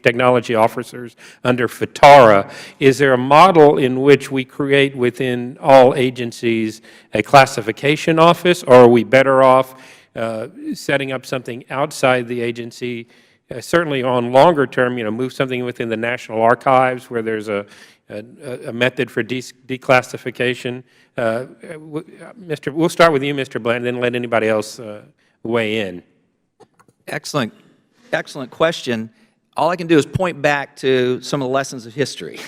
technology officers under FITARA. Is there a model in which we create within all agencies a classification office, or are we better off setting up something outside the agency? Certainly on longer term, move something within the National Archives where there's a method for declassification. We'll start with you, Mr. Bland, then let anybody else weigh in. Excellent question. All I can do is point back to some of the lessons of history,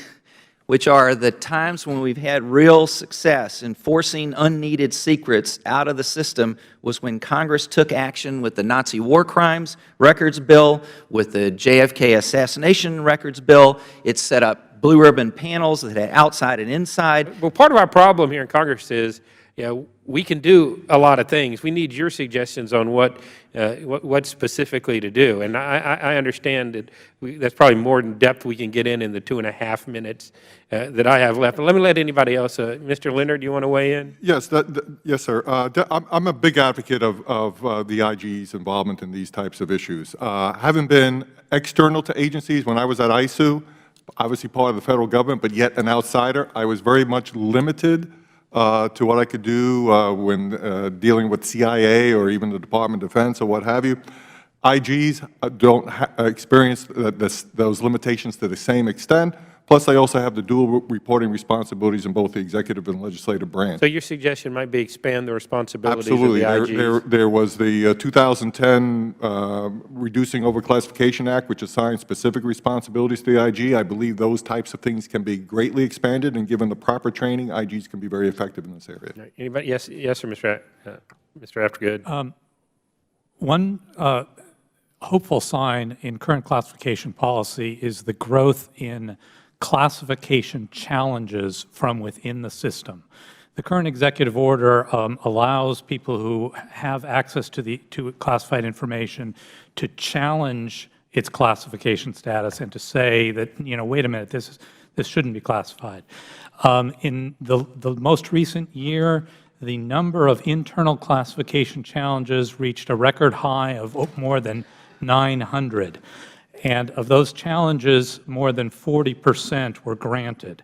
which are the times when we've had real success in forcing unneeded secrets out of the system was when Congress took action with the Nazi War Crimes Records Bill, with the JFK Assassination Records Bill. It set up blue ribbon panels that had outside and inside. Well, part of our problem here in Congress is, we can do a lot of things. We need your suggestions on what specifically to do. And I understand that that's probably more in depth we can get in the 2.5 minutes that I have left. But let me let anybody else. Mr. Leonard, do you want to weigh in? Yes, yes, sir. I'm a big advocate of the IG's involvement in these types of issues. Having been external to agencies when I was at ISOO, obviously part of the federal government, but yet an outsider, I was very much limited to what I could do when dealing with CIA or even the Department of Defense or what have you. IGs don't experience those limitations to the same extent. Plus, they also have the dual reporting responsibilities in both the executive and legislative branch. So your suggestion might be expand the responsibilities Absolutely. of the IGs? There was the 2010 Reducing Overclassification Act, which assigned specific responsibilities to the IG. I believe those types of things can be greatly expanded, and given the proper training, IGs can be very effective in this area. Anybody? Yes, sir, Mr. Aftergood. One hopeful sign in current classification policy is the growth in classification challenges from within the system. The current executive order allows people who have access to classified information to challenge its classification status and to say that, wait a minute, this shouldn't be classified. In the most recent year, the number of internal classification challenges reached a record high of more than 900. And of those challenges, more than 40% were granted.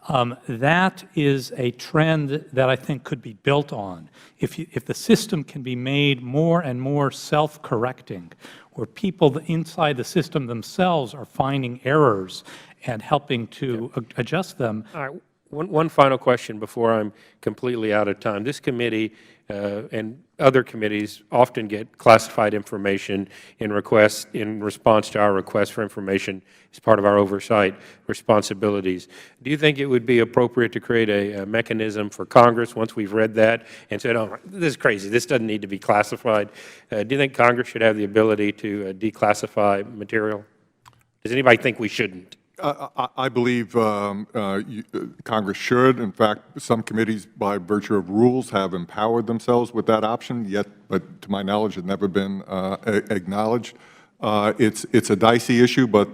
That is a trend that I think could be built on. If the system can be made more and more self-correcting, where people inside the system themselves are finding errors and helping to adjust them. All right. One final question before I'm completely out of time. This committee and other committees often get classified information in response to our request for information as part of our oversight responsibilities. Do you think it would be appropriate to create a mechanism for Congress, once we've read that and said, oh, this is crazy, this doesn't need to be classified? Do you think Congress should have the ability to declassify material? Does anybody think we shouldn't? I believe Congress should. In fact, some committees, by virtue of rules, have empowered themselves with that option, yet, but to my knowledge, it's never been acknowledged. It's a dicey issue, but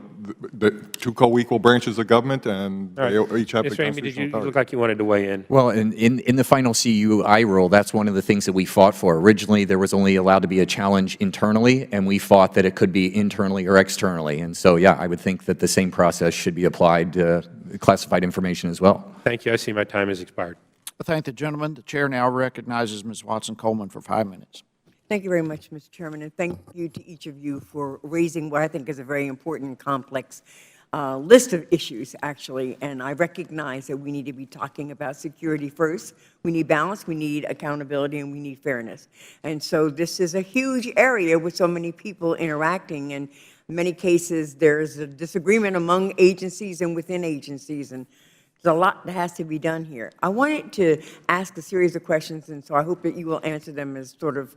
the two co-equal branches of government, and they each have the Mr. Amy, constitutional did you authority. look like you wanted to weigh in? Well, in the final CUI rule, that's one of the things that we fought for. Originally, there was only allowed to be a challenge internally, and we fought that it could be internally or externally. And so, yeah, I would think that the same process should be applied to classified information as well. Thank you. I see my time has expired. I thank the gentleman. The Chair now recognizes Ms. Watson-Coleman for 5 minutes. Thank you very much, Mr. Chairman, and thank you to each of you for raising what I think is a very important and complex list of issues, actually. And I recognize that we need to be talking about security first. We need balance, we need accountability, and we need fairness. And so this is a huge area with so many people interacting, and in many cases there's a disagreement among agencies and within agencies, and there's a lot that has to be done here. I wanted to ask a series of questions, and so I hope that you will answer them as sort of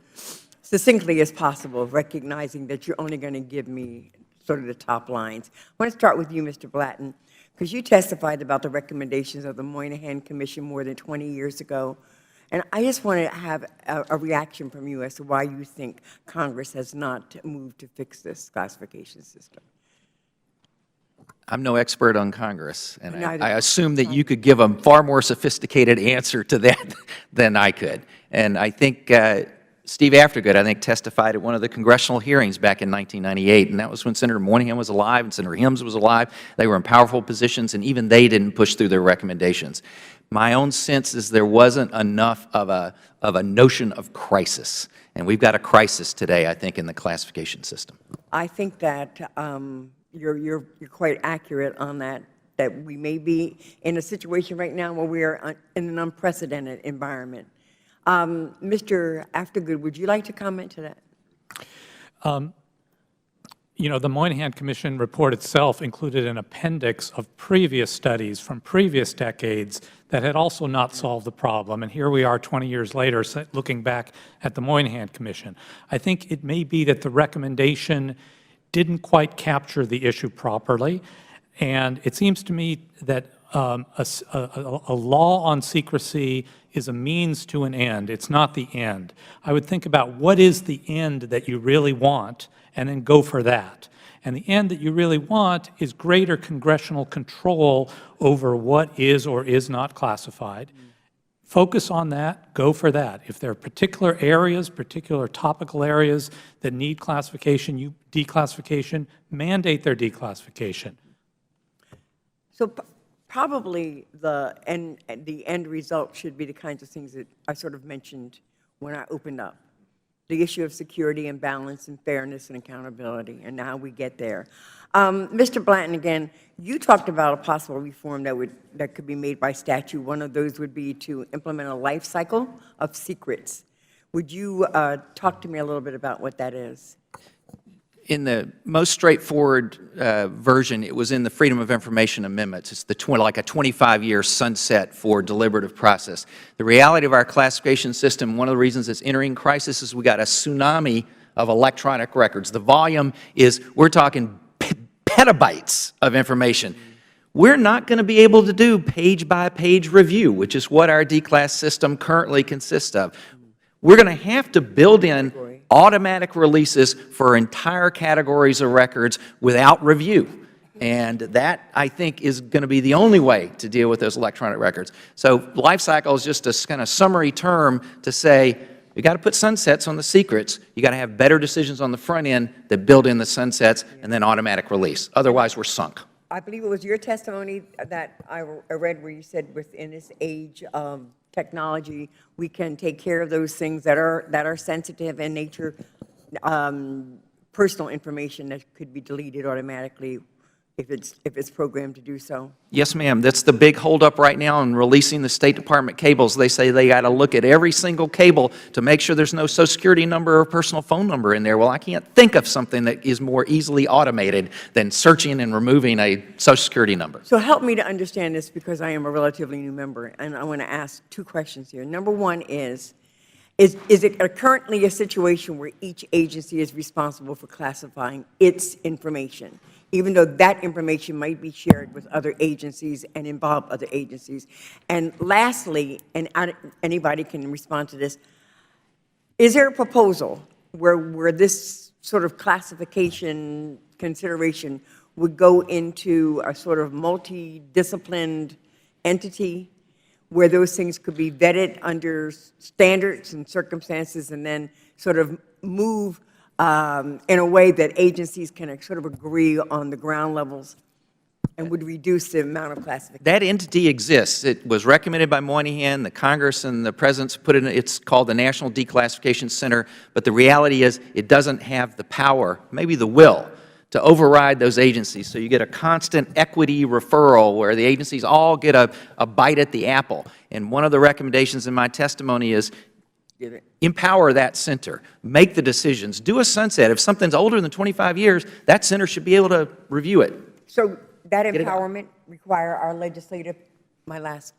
succinctly as possible, recognizing that you're only going to give me sort of the top lines. I want to start with you, Mr. Blatton, because you testified about the recommendations of the Moynihan Commission more than 20 years ago. And I just want to have a reaction from you as to why you think Congress has not moved to fix this classification system. I'm no expert on Congress, and Neither. I assume that you could give a far more sophisticated answer to that than I could. And I think Steve Aftergood, I think, testified at one of the congressional hearings back in 1998, and that was when Senator Moynihan was alive and Senator Hims was alive. They were in powerful positions, and even they didn't push through their recommendations. My own sense is there wasn't enough of a notion of crisis, and we've got a crisis today, I think, in the classification system. I think that you're quite accurate on that, that we may be in a situation right now where we are in an unprecedented environment. Mr. Aftergood, would you like to comment to that? You know, the Moynihan Commission report itself included an appendix of previous studies from previous decades that had also not solved the problem. And here we are 20 years later looking back at the Moynihan Commission. I think it may be that the recommendation didn't quite capture the issue properly. And it seems to me that a law on secrecy is a means to an end. It's not the end. I would think about what is the end that you really want, and then go for that. And the end that you really want is greater congressional control over what is or is not classified. Focus on that, go for that. If there are particular areas, particular topical areas that need classification, declassification, mandate their declassification. So probably the end result should be the kinds of things that I sort of mentioned when I opened up. The issue of security and balance and fairness and accountability, and how we get there. Mr. Blanton, again, you talked about a possible reform that could be made by statute. One of those would be to implement a life cycle of secrets. Would you talk to me a little bit about what that is? In the most straightforward version, it was in the Freedom of Information Amendments. It's like a 25-year sunset for deliberative process. The reality of our classification system, one of the reasons it's entering crisis, is we got a tsunami of electronic records. The volume is, we're talking petabytes of information. We're not going to be able to do page-by-page review, which is what our declass system currently consists of. We're going to have to build in automatic releases for entire categories of records without review. And that, I think, is going to be the only way to deal with those electronic records. So life cycle is just a kind of summary term to say, you got to put sunsets on the secrets. You got to have better decisions on the front end that build in the sunsets and then automatic release. Otherwise, we're sunk. I believe it was your testimony that I read where you said within this age of technology, we can take care of those things that are sensitive in nature, personal information that could be deleted automatically if it's programmed to do so. Yes, ma'am. That's the big holdup right now in releasing the State Department cables. They say they got to look at every single cable to make sure there's no Social Security number or personal phone number in there. Well, I can't think of something that is more easily automated than searching and removing a Social Security number. So help me to understand this, because I am a relatively new member, and I want to ask two questions here. Number one is it currently a situation where each agency is responsible for classifying its information, even though that information might be shared with other agencies and involve other agencies? And lastly, and anybody can respond to this, is there a proposal where this sort of classification consideration would go into a sort of multidisciplined entity where those things could be vetted under standards and circumstances and then sort of move in a way that agencies can sort of agree on the ground levels and would reduce the amount of classification? That entity exists. It was recommended by Moynihan. The Congress and the President's put it in. It's called the National Declassification Center. But the reality is it doesn't have the power, maybe the will, to override those agencies. So you get a constant equity referral where the agencies all get a bite at the apple. And one of the recommendations in my testimony is empower that center, make the decisions, do a sunset. If something's older than 25 years, that center should be able to review it. So that empowerment require our legislative, does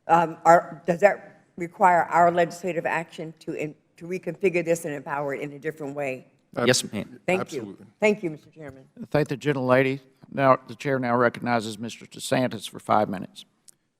that require our legislative action to reconfigure this and empower it in a different way? Yes, ma'am. Thank you. Thank you, Mr. Chairman. Thank the gentlelady. Now, the chair now recognizes Mr. DeSantis for 5 minutes.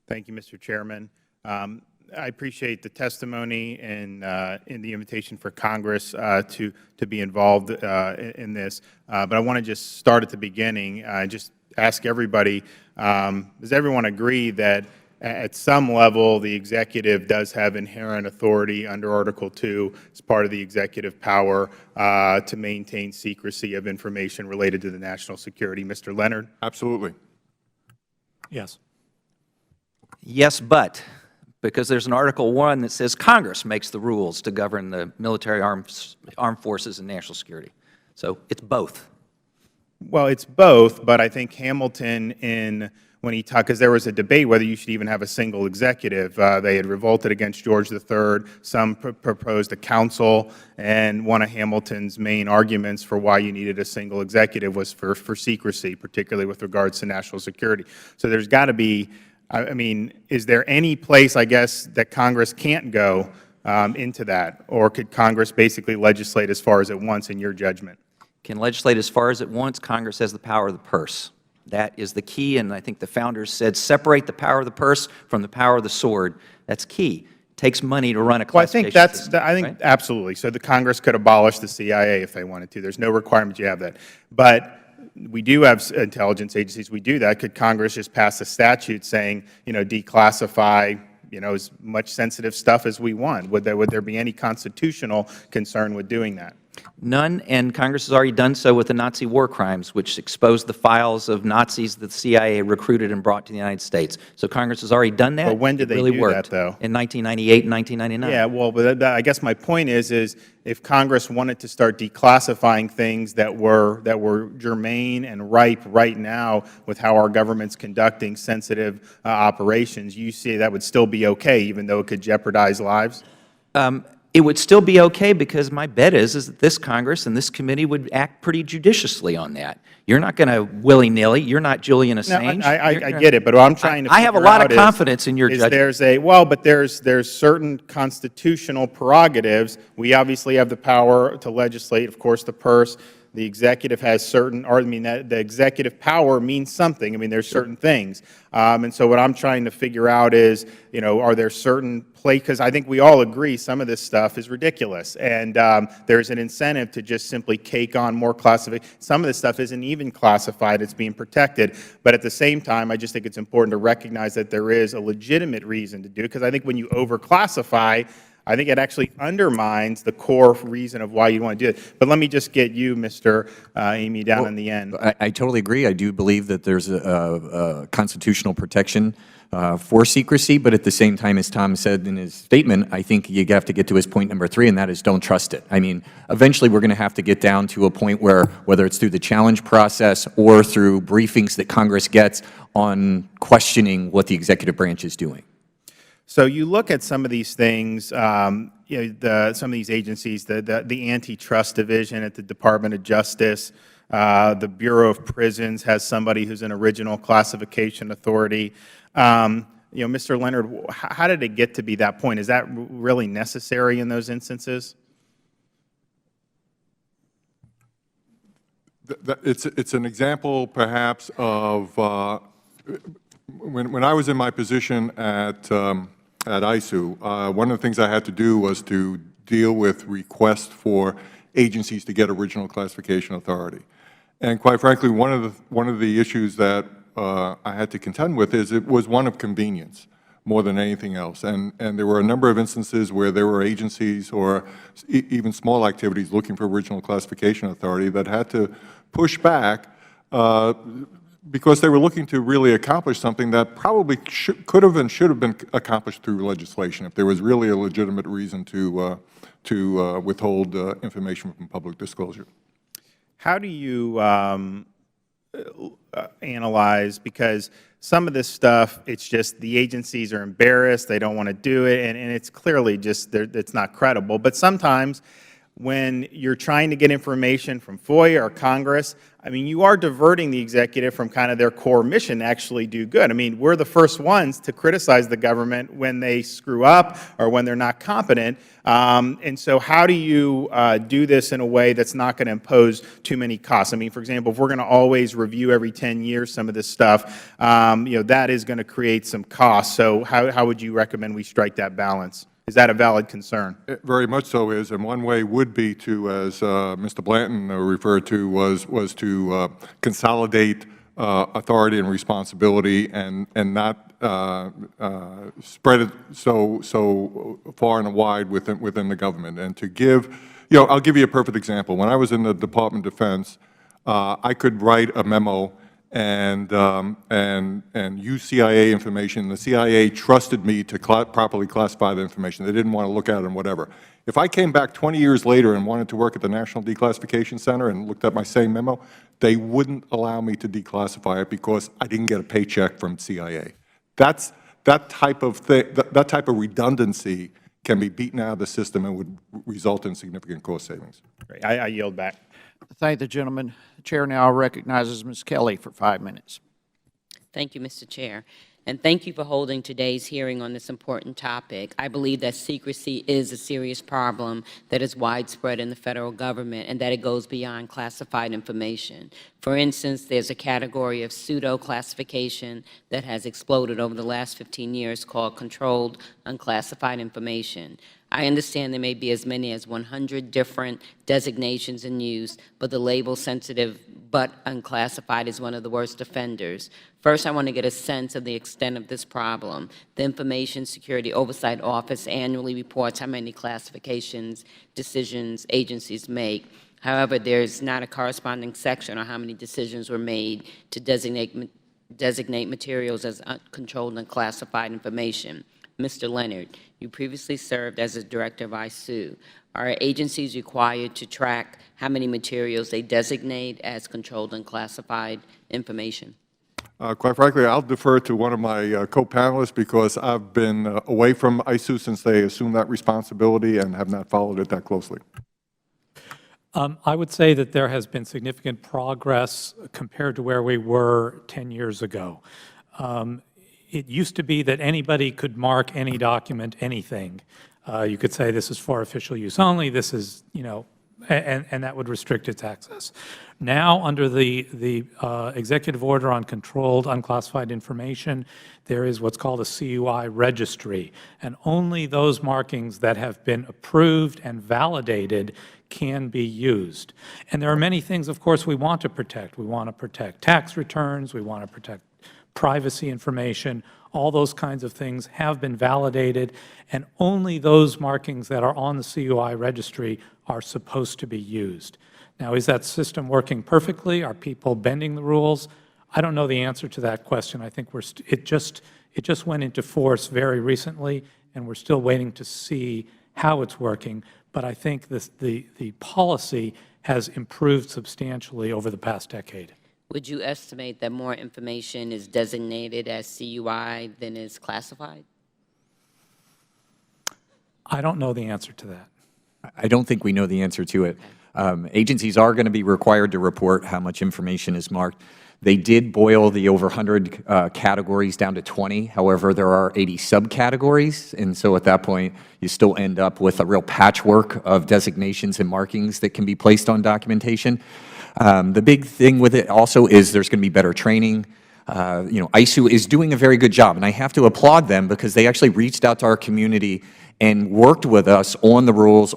Thank you, Mr. Chairman. I appreciate the testimony and in the invitation for Congress to be involved in this. But I want to just start at the beginning. Just ask everybody, does everyone agree that at some level the executive does have inherent authority under Article 2 as part of the executive power to maintain secrecy of information related to the national security? Mr. Leonard? Absolutely. Yes. Yes, but, because there's an Article 1 that says Congress makes the rules to govern the military armed forces and national security. So it's both. Well, it's both, but I think Hamilton when he talked, because there was a debate whether you should even have a single executive. They had revolted against George III. Some proposed a council, and one of Hamilton's main arguments for why you needed a single executive was for secrecy, particularly with regards to national security. So there's got to be, I mean, is there any place, I guess, that Congress can't go into that? Or could Congress basically legislate as far as it wants, in your judgment? Can legislate as far as it wants. Congress has the power of the purse. That is the key, and I think the founders said separate the power of the purse from the power of the sword. That's key. It takes money to run a classification system. I think absolutely. So the Congress could abolish the CIA if they wanted to. There's no requirement you have that. But we do have intelligence agencies. We do that. Could Congress just pass a statute saying, declassify, as much sensitive stuff as we want? Would there be any constitutional concern with doing that? None, and Congress has already done so with the Nazi war crimes, which exposed the files of Nazis that the CIA recruited and brought to the United States. So Congress has already done that. But when did they do that, though? In 1998 and 1999. Yeah, well, but I guess my point is if Congress wanted to start declassifying things that were germane and ripe right now with how our government's conducting sensitive operations, you see that would still be okay, even though it could jeopardize lives? It would still be okay, because my bet is that this Congress and this committee would act pretty judiciously on that. You're not going to willy-nilly. You're not Julian Assange. No, I get it, but what I'm trying to figure out I have a lot of confidence in your judgment. There's certain constitutional prerogatives. We obviously have the power to legislate, of course, the purse. The executive has certain, the executive power means something. There's certain things. And so what I'm trying to figure out is, are there certain because I think we all agree some of this stuff is ridiculous. And there's an incentive to just simply cake on more classification. Some of this stuff isn't even classified. It's being protected. But at the same time, I just think it's important to recognize that there is a legitimate reason to do it, because I think when you overclassify, I think it actually undermines the core reason of why you want to do it. But let me just get you, Mr. Amy, down in the end. I totally agree. I do believe that there's a constitutional protection for secrecy, but at the same time, as Tom said in his statement, I think you have to get to his point number 3, and that is don't trust it. I mean, eventually we're going to have to get down to a point where, whether it's through the challenge process or through briefings that Congress gets on questioning what the executive branch is doing. So you look at some of these things, some of these agencies, the Antitrust Division at the Department of Justice, the Bureau of Prisons has somebody who's an original classification authority. Mr. Leonard, how did it get to be that point? Is that really necessary in those instances? It's an example, perhaps, of when I was in my position at ISOO, one of the things I had to do was to deal with requests for agencies to get original classification authority. And quite frankly, one of the issues that I had to contend with is it was one of convenience more than anything else. And there were a number of instances where there were agencies or even small activities looking for original classification authority that had to push back because they were looking to really accomplish something that probably could have and should have been accomplished through legislation if there was really a legitimate reason to withhold information from public disclosure. How do you analyze, because some of this stuff, it's just the agencies are embarrassed, they don't want to do it, and it's clearly just, it's not credible. But sometimes when you're trying to get information from FOIA or Congress, I mean, you are diverting the executive from kind of their core mission to actually do good. I mean, we're the first ones to criticize the government when they screw up or when they're not competent. And so how do you do this in a way that's not going to impose too many costs? I mean, for example, if we're going to always review every 10 years some of this stuff, that is going to create some costs. So how would you recommend we strike that balance? Is that a valid concern? It very much so is, and one way would be to, as Mr. Blanton referred to, was to consolidate authority and responsibility and not spread it so far and wide within the government. And to give, I'll give you a perfect example. When I was in the Department of Defense, I could write a memo and use CIA information. The CIA trusted me to properly classify the information. They didn't want to look at it and whatever. If I came back 20 years later and wanted to work at the National Declassification Center and looked at my same memo, they wouldn't allow me to declassify it because I didn't get a paycheck from CIA. That type of redundancy can be beaten out of the system and would result in significant cost savings. Great. I yield back. Thank the gentleman. The Chair now recognizes Ms. Kelly for 5 minutes. Thank you, Mr. Chair. And thank you for holding today's hearing on this important topic. I believe that secrecy is a serious problem that is widespread in the Federal Government and that it goes beyond classified information. For instance, there's a category of pseudo-classification that has exploded over the last 15 years called controlled unclassified information. I understand there may be as many as 100 different designations in use, but the label sensitive but unclassified is one of the worst offenders. First, I want to get a sense of the extent of this problem. The Information Security Oversight Office annually reports how many classifications decisions agencies make. However, there's not a corresponding section on how many decisions were made to designate materials as controlled and classified information. Mr. Leonard, you previously served as a director of ISOO. Are agencies required to track how many materials they designate as controlled and classified information? Quite frankly, I'll defer to one of my co-panelists because I've been away from ISOO since they assumed that responsibility and have not followed it that closely. I would say that there has been significant progress compared to where we were 10 years ago. It used to be that anybody could mark any document anything. You could say this is for official use only, this is, and that would restrict its access. Now, under the executive order on controlled unclassified information, there is what's called a CUI registry, and only those markings that have been approved and validated can be used. And there are many things, of course, we want to protect. We want to protect tax returns, we want to protect privacy information. All those kinds of things have been validated, and only those markings that are on the CUI registry are supposed to be used. Now, is that system working perfectly? Are people bending the rules? I don't know the answer to that question. I think it just went into force very recently, and we're still waiting to see how it's working. But I think the policy has improved substantially over the past decade. Would you estimate that more information is designated as CUI than is classified? I don't know the answer to that. I don't think we know the answer to it. Agencies are going to be required to report how much information is marked. They did boil the over 100 categories down to 20. However, there are 80 subcategories, and so at that point, you still end up with a real patchwork of designations and markings that can be placed on documentation. The big thing with it also is there's going to be better training. ISOO is doing a very good job, and I have to applaud them because they actually reached out to our community and worked with us on the rules,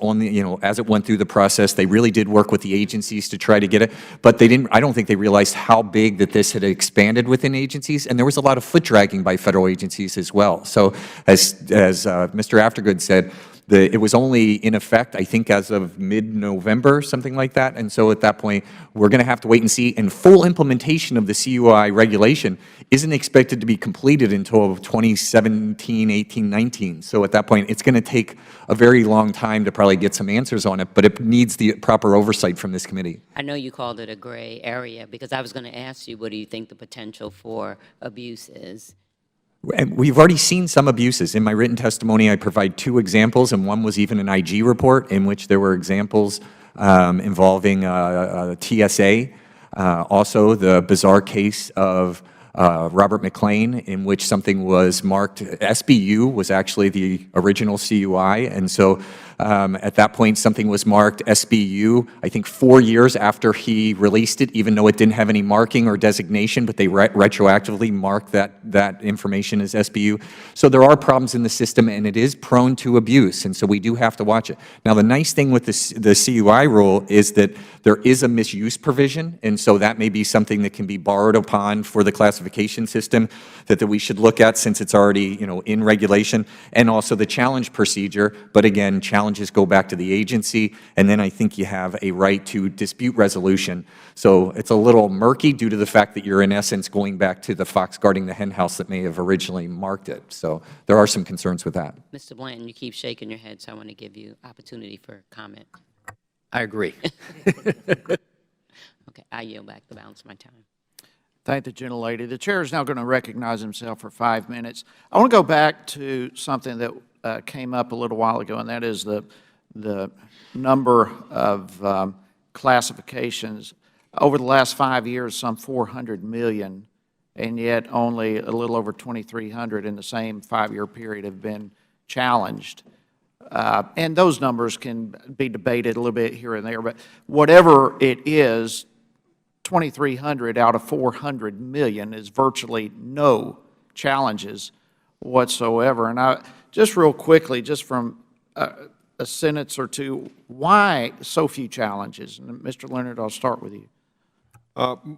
as it went through the process. They really did work with the agencies to try to get it, but I don't think they realized how big that this had expanded within agencies, and there was a lot of foot dragging by federal agencies as well. So as Mr. Aftergood said, it was only in effect, I think, as of mid-November, something like that. And so at that point, we're going to have to wait and see. And full implementation of the CUI regulation isn't expected to be completed until 2017, 18, 19. So at that point, it's going to take a very long time to probably get some answers on it, but it needs the proper oversight from this committee. I know you called it a gray area because I was going to ask you, what do you think the potential for abuse is? And we've already seen some abuses. In my written testimony, I provide 2 examples, and one was even an IG report in which there were examples involving TSA. Also, the bizarre case of Robert McLean, in which something was marked. SBU was actually the original CUI, and so at that point, something was marked SBU, I think 4 years after he released it, even though it didn't have any marking or designation, but they retroactively marked that information as SBU. So there are problems in the system, and it is prone to abuse, and so we do have to watch it. Now, the nice thing with the CUI rule is that there is a misuse provision, and so that may be something that can be borrowed upon for the classification system that we should look at, since it's already in regulation, and also the challenge procedure. But again, challenges go back to the agency, and then I think you have a right to dispute resolution. So it's a little murky due to the fact that you're in essence going back to the fox guarding the hen house that may have originally marked it. So there are some concerns with that. Mr. Blanton, you keep shaking your head, so I want to give you opportunity for comment. I agree. Okay, I yield back the balance of my time. Thank the gentlelady. The chair is now going to recognize himself for 5 minutes. I want to go back to something that came up a little while ago, and that is the number of classifications. Over the last 5 years, some 400 million, and yet only a little over 2,300 in the same 5-year period have been challenged. And those numbers can be debated a little bit here and there, but whatever it is, 2,300 out of 400 million is virtually no challenges whatsoever. And just real quickly, just from a sentence or two, why so few challenges? And Mr. Leonard, I'll start with you.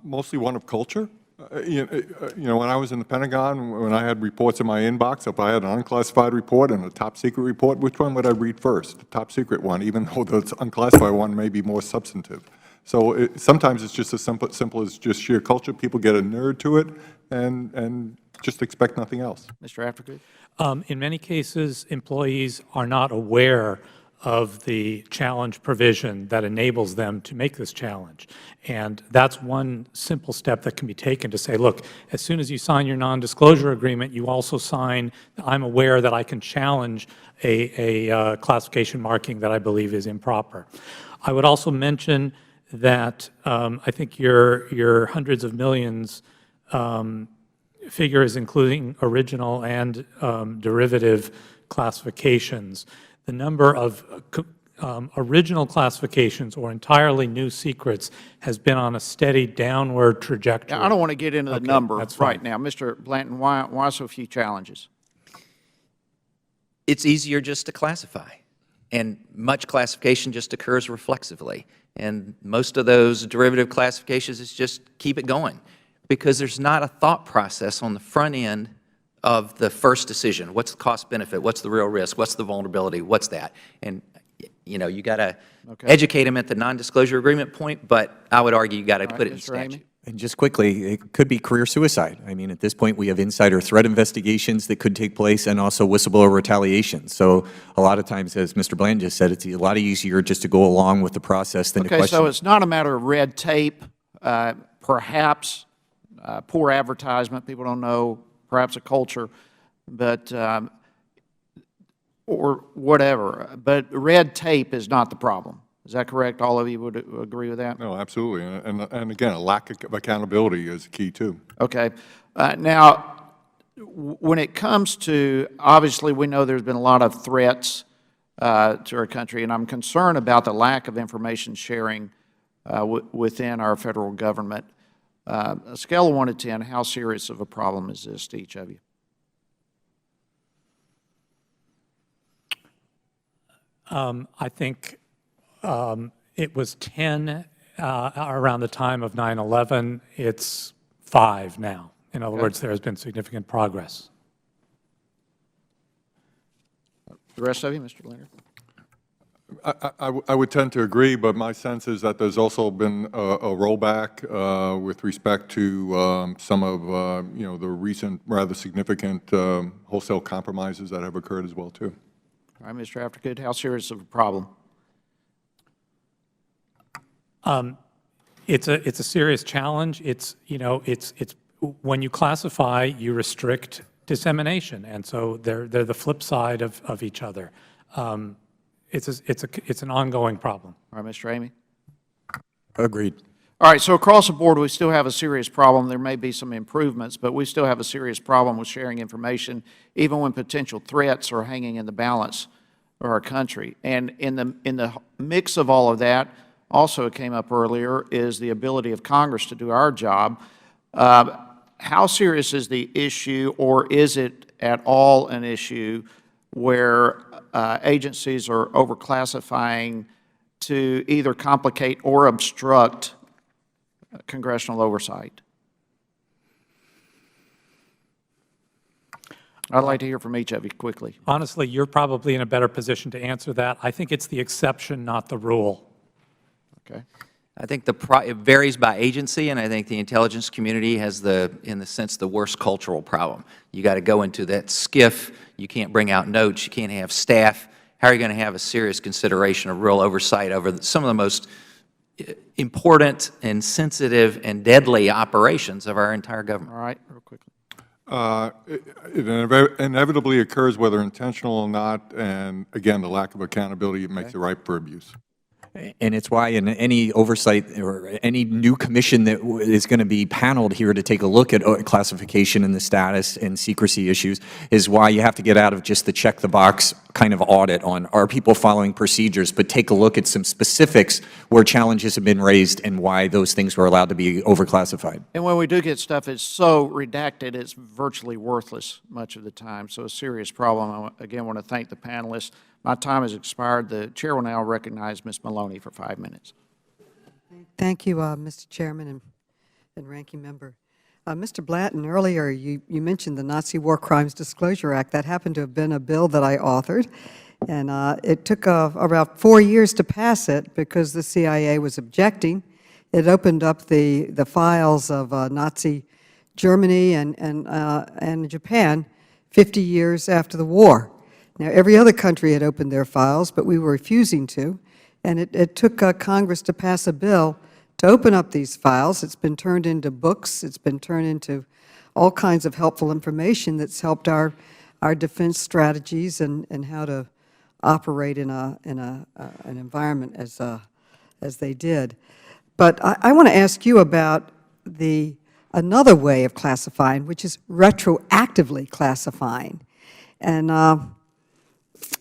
Mostly one of culture. When I was in the Pentagon, when I had reports in my inbox, if I had an unclassified report and a top secret report, which one would I read first? The top secret one, even though the unclassified one may be more substantive. So sometimes it's just as simple as just sheer culture. People get inured to it and just expect nothing else. Mr. Aftergood? In many cases, employees are not aware of the challenge provision that enables them to make this challenge. And that's one simple step that can be taken to say, look, as soon as you sign your non-disclosure agreement, you also sign, I'm aware that I can challenge a classification marking that I believe is improper. I would also mention that I think your hundreds of millions figure is including original and derivative classifications. The number of original classifications or entirely new secrets has been on a steady downward trajectory. Now, I don't want to get into the number that's right fine. now. Mr. Blanton, why so few challenges? It's easier just to classify, and much classification just occurs reflexively. And most of those derivative classifications is just keep it going, because there's not a thought process on the front end of the first decision. What's the cost benefit? What's the real risk? What's the vulnerability? What's that? And, you know, you got to educate them at the non-disclosure agreement point, but I would argue you got to put it in statute. And just quickly, it could be career suicide. I mean, at this point, we have insider threat investigations that could take place and also whistleblower retaliation. So a lot of times, as Mr. Bland just said, it's a lot easier just to go along with the process than to question. Okay, so it's not a matter of red tape, perhaps poor advertisement, people don't know, perhaps a culture, but, or whatever. But red tape is not the problem. Is that correct? All of you would agree with that? No, absolutely. And again, a lack of accountability is key, too. Okay. Now, when it comes to, obviously, we know there's been a lot of threats to our country, and I'm concerned about the lack of information sharing within our federal government. A scale of 1 to 10, how serious of a problem is this to each of you? I think it was 10 around the time of 9/11. It's 5 now. In other words, there has been significant progress. The rest of you, Mr. Leonard? I would tend to agree, but my sense is that there's also been a rollback with respect to some of you know, the recent rather significant wholesale compromises that have occurred as well, too. All right, Mr. Aftergood, how serious of a problem? It's a serious challenge. It's, you know, it's when you classify, you restrict dissemination, and so they're the flip side of each other. It's an ongoing problem. All right, Mr. Amy? Agreed. All right, so across the board, we still have a serious problem. There may be some improvements, but we still have a serious problem with sharing information, even when potential threats are hanging in the balance of our country. And in the mix of all of that, also it came up earlier, is the ability of Congress to do our job. How serious is the issue, or is it at all an issue where agencies are overclassifying to either complicate or obstruct congressional oversight? I'd like to hear from each of you quickly. Honestly, you're probably in a better position to answer that. I think it's the exception, not the rule. Okay. I think it varies by agency, and I think the intelligence community has in the sense, the worst cultural problem. You got to go into that SCIF. You can't bring out notes. You can't have staff. How are you going to have a serious consideration of real oversight over some of the most important and sensitive and deadly operations of our entire government? All right, real quickly. It inevitably occurs, whether intentional or not, and again, the lack of accountability makes it ripe for abuse. And it's why in any oversight or any new commission that is going to be paneled here to take a look at classification and the status and secrecy issues is why you have to get out of just the check the box kind of audit on are people following procedures, but take a look at some specifics where challenges have been raised and why those things were allowed to be overclassified. And when we do get stuff, it's so redacted, it's virtually worthless much of the time. So a serious problem. I, again, want to thank the panelists. My time has expired. The Chair will now recognize Ms. Maloney for 5 minutes. Thank you, Mr. Chairman and Ranking Member. Mr. Blanton, earlier you mentioned the Nazi War Crimes Disclosure Act. That happened to have been a bill that I authored, and it took about 4 years to pass it because the CIA was objecting. It opened up the files of Nazi Germany and Japan 50 years after the war. Now, every other country had opened their files, but we were refusing to, and it took Congress to pass a bill to open up these files. It's been turned into books. It's been turned into all kinds of helpful information that's helped our defense strategies and how to operate in an environment as they did. But I want to ask you about another way of classifying, which is retroactively classifying. And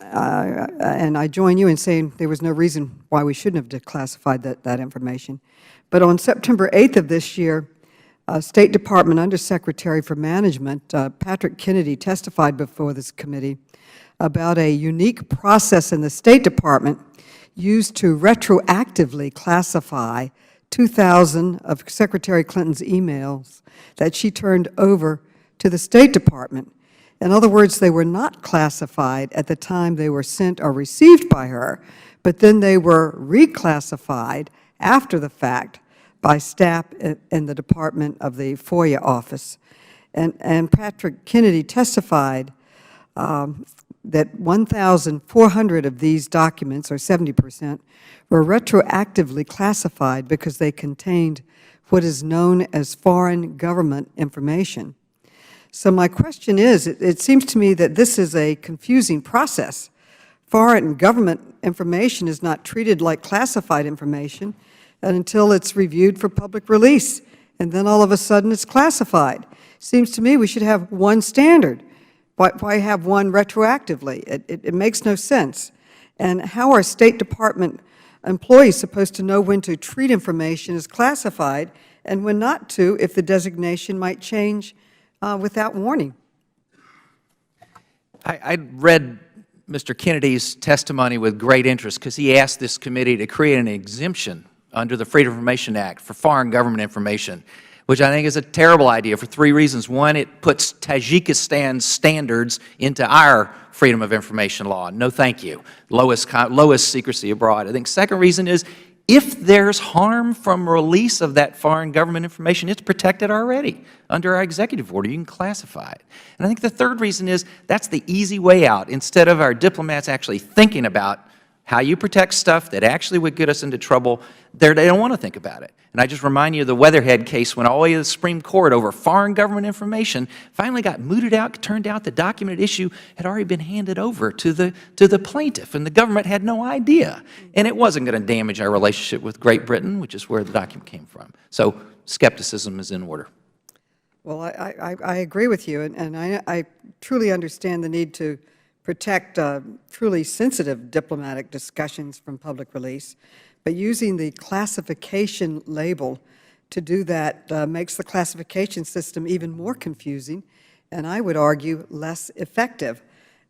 I join you in saying there was no reason why we shouldn't have declassified that information. But on September 8th of this year, State Department Undersecretary for Management, Patrick Kennedy, testified before this committee about a unique process in the State Department used to retroactively classify 2,000 of Secretary Clinton's emails that she turned over to the State Department. In other words, they were not classified at the time they were sent or received by her, but then they were reclassified after the fact by staff in the Department of the FOIA office. And Patrick Kennedy testified that 1,400 of these documents, or 70%, were retroactively classified because they contained what is known as foreign government information. So my question is, it seems to me that this is a confusing process. Foreign government information is not treated like classified information until it's reviewed for public release, and then all of a sudden it's classified. Seems to me we should have one standard. Why have one retroactively? It makes no sense. And how are State Department employees supposed to know when to treat information as classified and when not to, if the designation might change without warning? I read Mr. Kennedy's testimony with great interest because he asked this committee to create an exemption under the Freedom of Information Act for foreign government information, which I think is a terrible idea for 3 reasons. One, it puts Tajikistan's standards into our Freedom of Information law. No thank you. Lowest secrecy abroad. I think second reason is if there's harm from release of that foreign government information, it's protected already under our executive order. You can classify it. And I think the third reason is that's the easy way out. Instead of our diplomats actually thinking about how you protect stuff that actually would get us into trouble, they don't want to think about it. And I just remind you of the Weatherhead case when all the way to the Supreme Court over foreign government information finally got mooted out. Turned out the document issue had already been handed over to the plaintiff, and the government had no idea. And it wasn't going to damage our relationship with Great Britain, which is where the document came from. So skepticism is in order. Well, I agree with you, and I truly understand the need to protect truly sensitive diplomatic discussions from public release. But using the classification label to do that makes the classification system even more confusing, and I would argue less effective.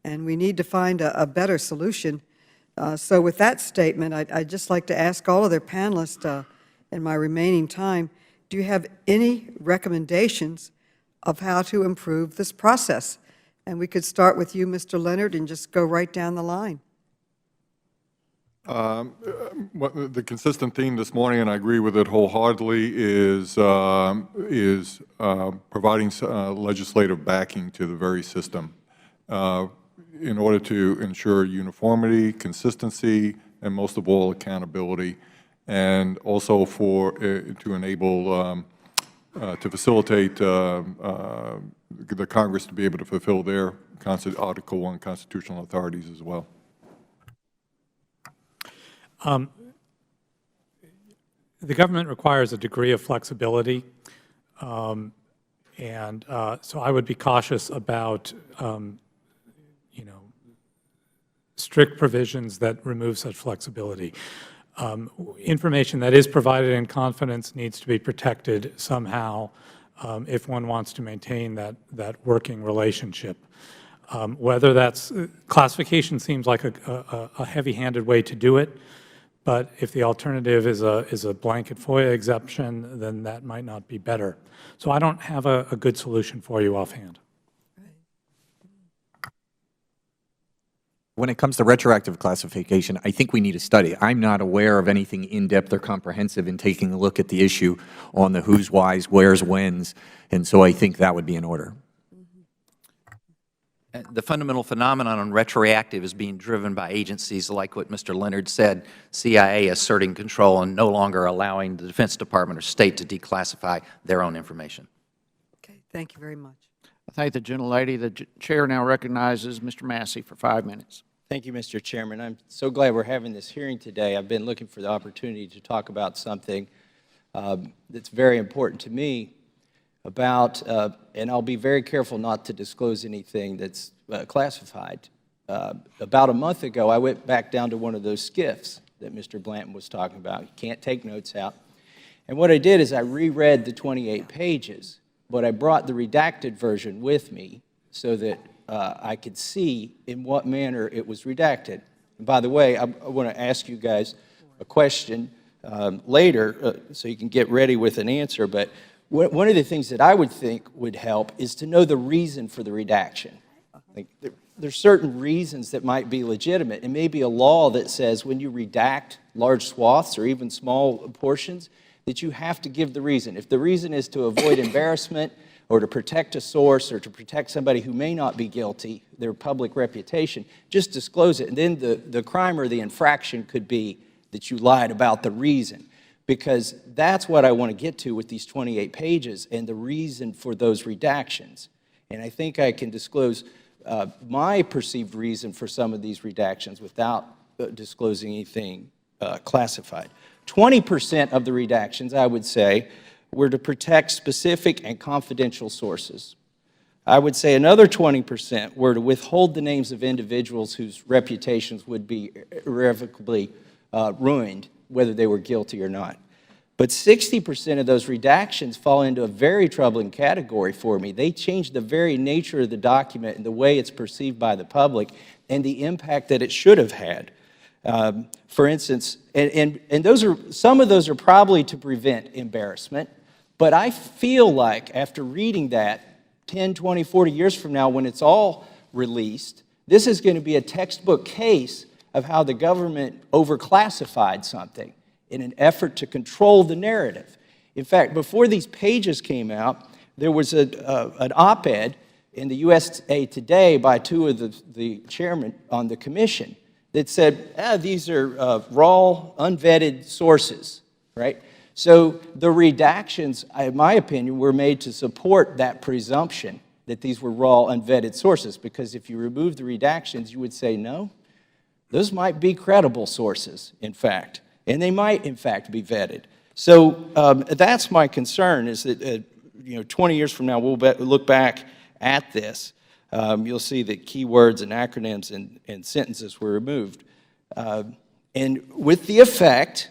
And we need to find a better solution. So with that statement, I'd just like to ask all of their panelists in my remaining time, do you have any recommendations of how to improve this process? And we could start with you, Mr. Leonard, and just go right down the line. The consistent theme this morning, and I agree with it wholeheartedly, is providing legislative backing to the very system in order to ensure uniformity, consistency, and most of all, accountability, and also to enable to facilitate the Congress to be able to fulfill their Article I constitutional authorities as well. The government requires a degree of flexibility, so I would be cautious about, strict provisions that remove such flexibility. Information that is provided in confidence needs to be protected somehow if one wants to maintain that working relationship. Whether that's classification seems like a heavy-handed way to do it, but if the alternative is a blanket FOIA exemption, then that might not be better. So I don't have a good solution for you offhand. When it comes to retroactive classification, I think we need a study. I'm not aware of anything in-depth or comprehensive in taking a look at the issue on the who's, whys, where's, whens, and so I think that would be in order. The fundamental phenomenon on retroactive is being driven by agencies like what Mr. Leonard said, CIA asserting control and no longer allowing the Defense Department or State to declassify their own information. Okay, thank you very much. I thank the gentlelady. The Chair now recognizes Mr. Massey for 5 minutes. Thank you, Mr. Chairman. I'm so glad we're having this hearing today. I've been looking for the opportunity to talk about something that's very important to me about, and I'll be very careful not to disclose anything that's classified. About a month ago, I went back down to one of those skiffs that Mr. Blanton was talking about. You can't take notes out. And what I did is I reread the 28 pages, but I brought the redacted version with me so that I could see in what manner it was redacted. And by the way, I want to ask you guys a question later so you can get ready with an answer, but one of the things that I would think would help is to know the reason for the redaction. Like, there's certain reasons that might be legitimate. It may be a law that says when you redact large swaths or even small portions, that you have to give the reason. If the reason is to avoid embarrassment or to protect a source or to protect somebody who may not be guilty, their public reputation, just disclose it. And then the crime or the infraction could be that you lied about the reason, because that's what I want to get to with these 28 pages and the reason for those redactions. And I think I can disclose my perceived reason for some of these redactions without disclosing anything classified. 20% of the redactions, I would say, were to protect specific and confidential sources. I would say another 20% were to withhold the names of individuals whose reputations would be irrevocably ruined, whether they were guilty or not. But 60% of those redactions fall into a very troubling category for me. They change the very nature of the document and the way it's perceived by the public and the impact that it should have had. For instance, and some of those are probably to prevent embarrassment, but I feel like after reading that 10, 20, 40 years from now when it's all released, this is going to be a textbook case of how the government overclassified something in an effort to control the narrative. In fact, before these pages came out, there was an op-ed in the USA Today by two of the chairmen on the commission that said, these are raw, unvetted sources, right? So the redactions, in my opinion, were made to support that presumption that these were raw, unvetted sources, because if you remove the redactions, you would say, no, those might be credible sources, in fact, and they might, in fact, be vetted. So that's my concern, is that 20 years from now, we'll look back at this. You'll see that keywords and acronyms and sentences were removed. And with the effect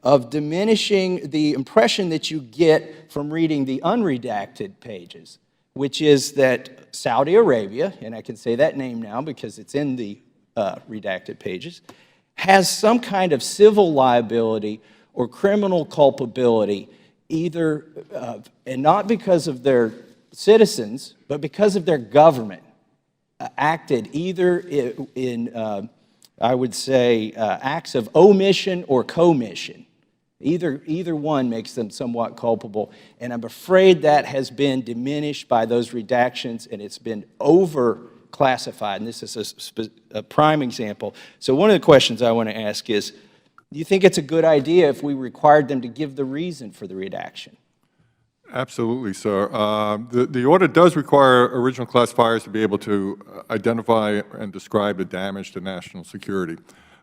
of diminishing the impression that you get from reading the unredacted pages, which is that Saudi Arabia, and I can say that name now because it's in the redacted pages, has some kind of civil liability or criminal culpability, either, and not because of their citizens, but because of their government, acted either in I would say, acts of omission or commission. Either one makes them somewhat culpable, and I'm afraid that has been diminished by those redactions, and it's been over-classified, and this is a prime example. So one of the questions I want to ask is, do you think it's a good idea if we required them to give the reason for the redaction? Absolutely, sir. The order does require original classifiers to be able to identify and describe the damage to national security.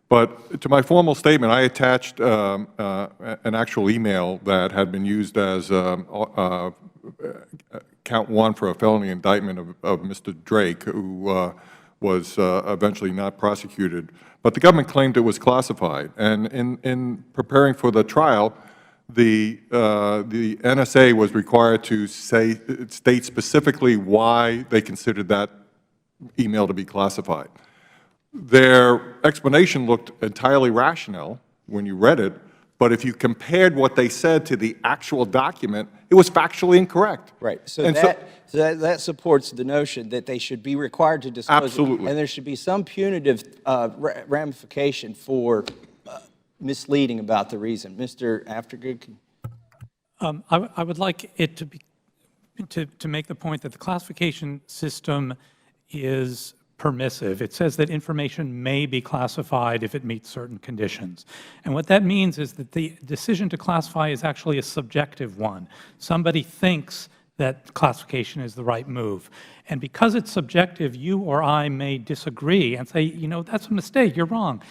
But to my formal statement, I attached an actual email that had been used as count one for a felony indictment of Mr. Drake, who was eventually not prosecuted. But the government claimed it was classified. And in preparing for the trial, the NSA was required to state specifically why they considered that email to be classified. Their explanation looked entirely rational when you read it, but if you compared what they said to the actual document, it was factually incorrect. Right. So that supports the notion that they should be required to disclose Absolutely. it, and there should be some punitive ramification for misleading about the reason. Mr. Aftergood? I would like it to make the point that the classification system is permissive. It says that information may be classified if it meets certain conditions. And what that means is that the decision to classify is actually a subjective one. Somebody thinks that classification is the right move. And because it's subjective, you or I may disagree and say, you know, that's a mistake, you're wrong.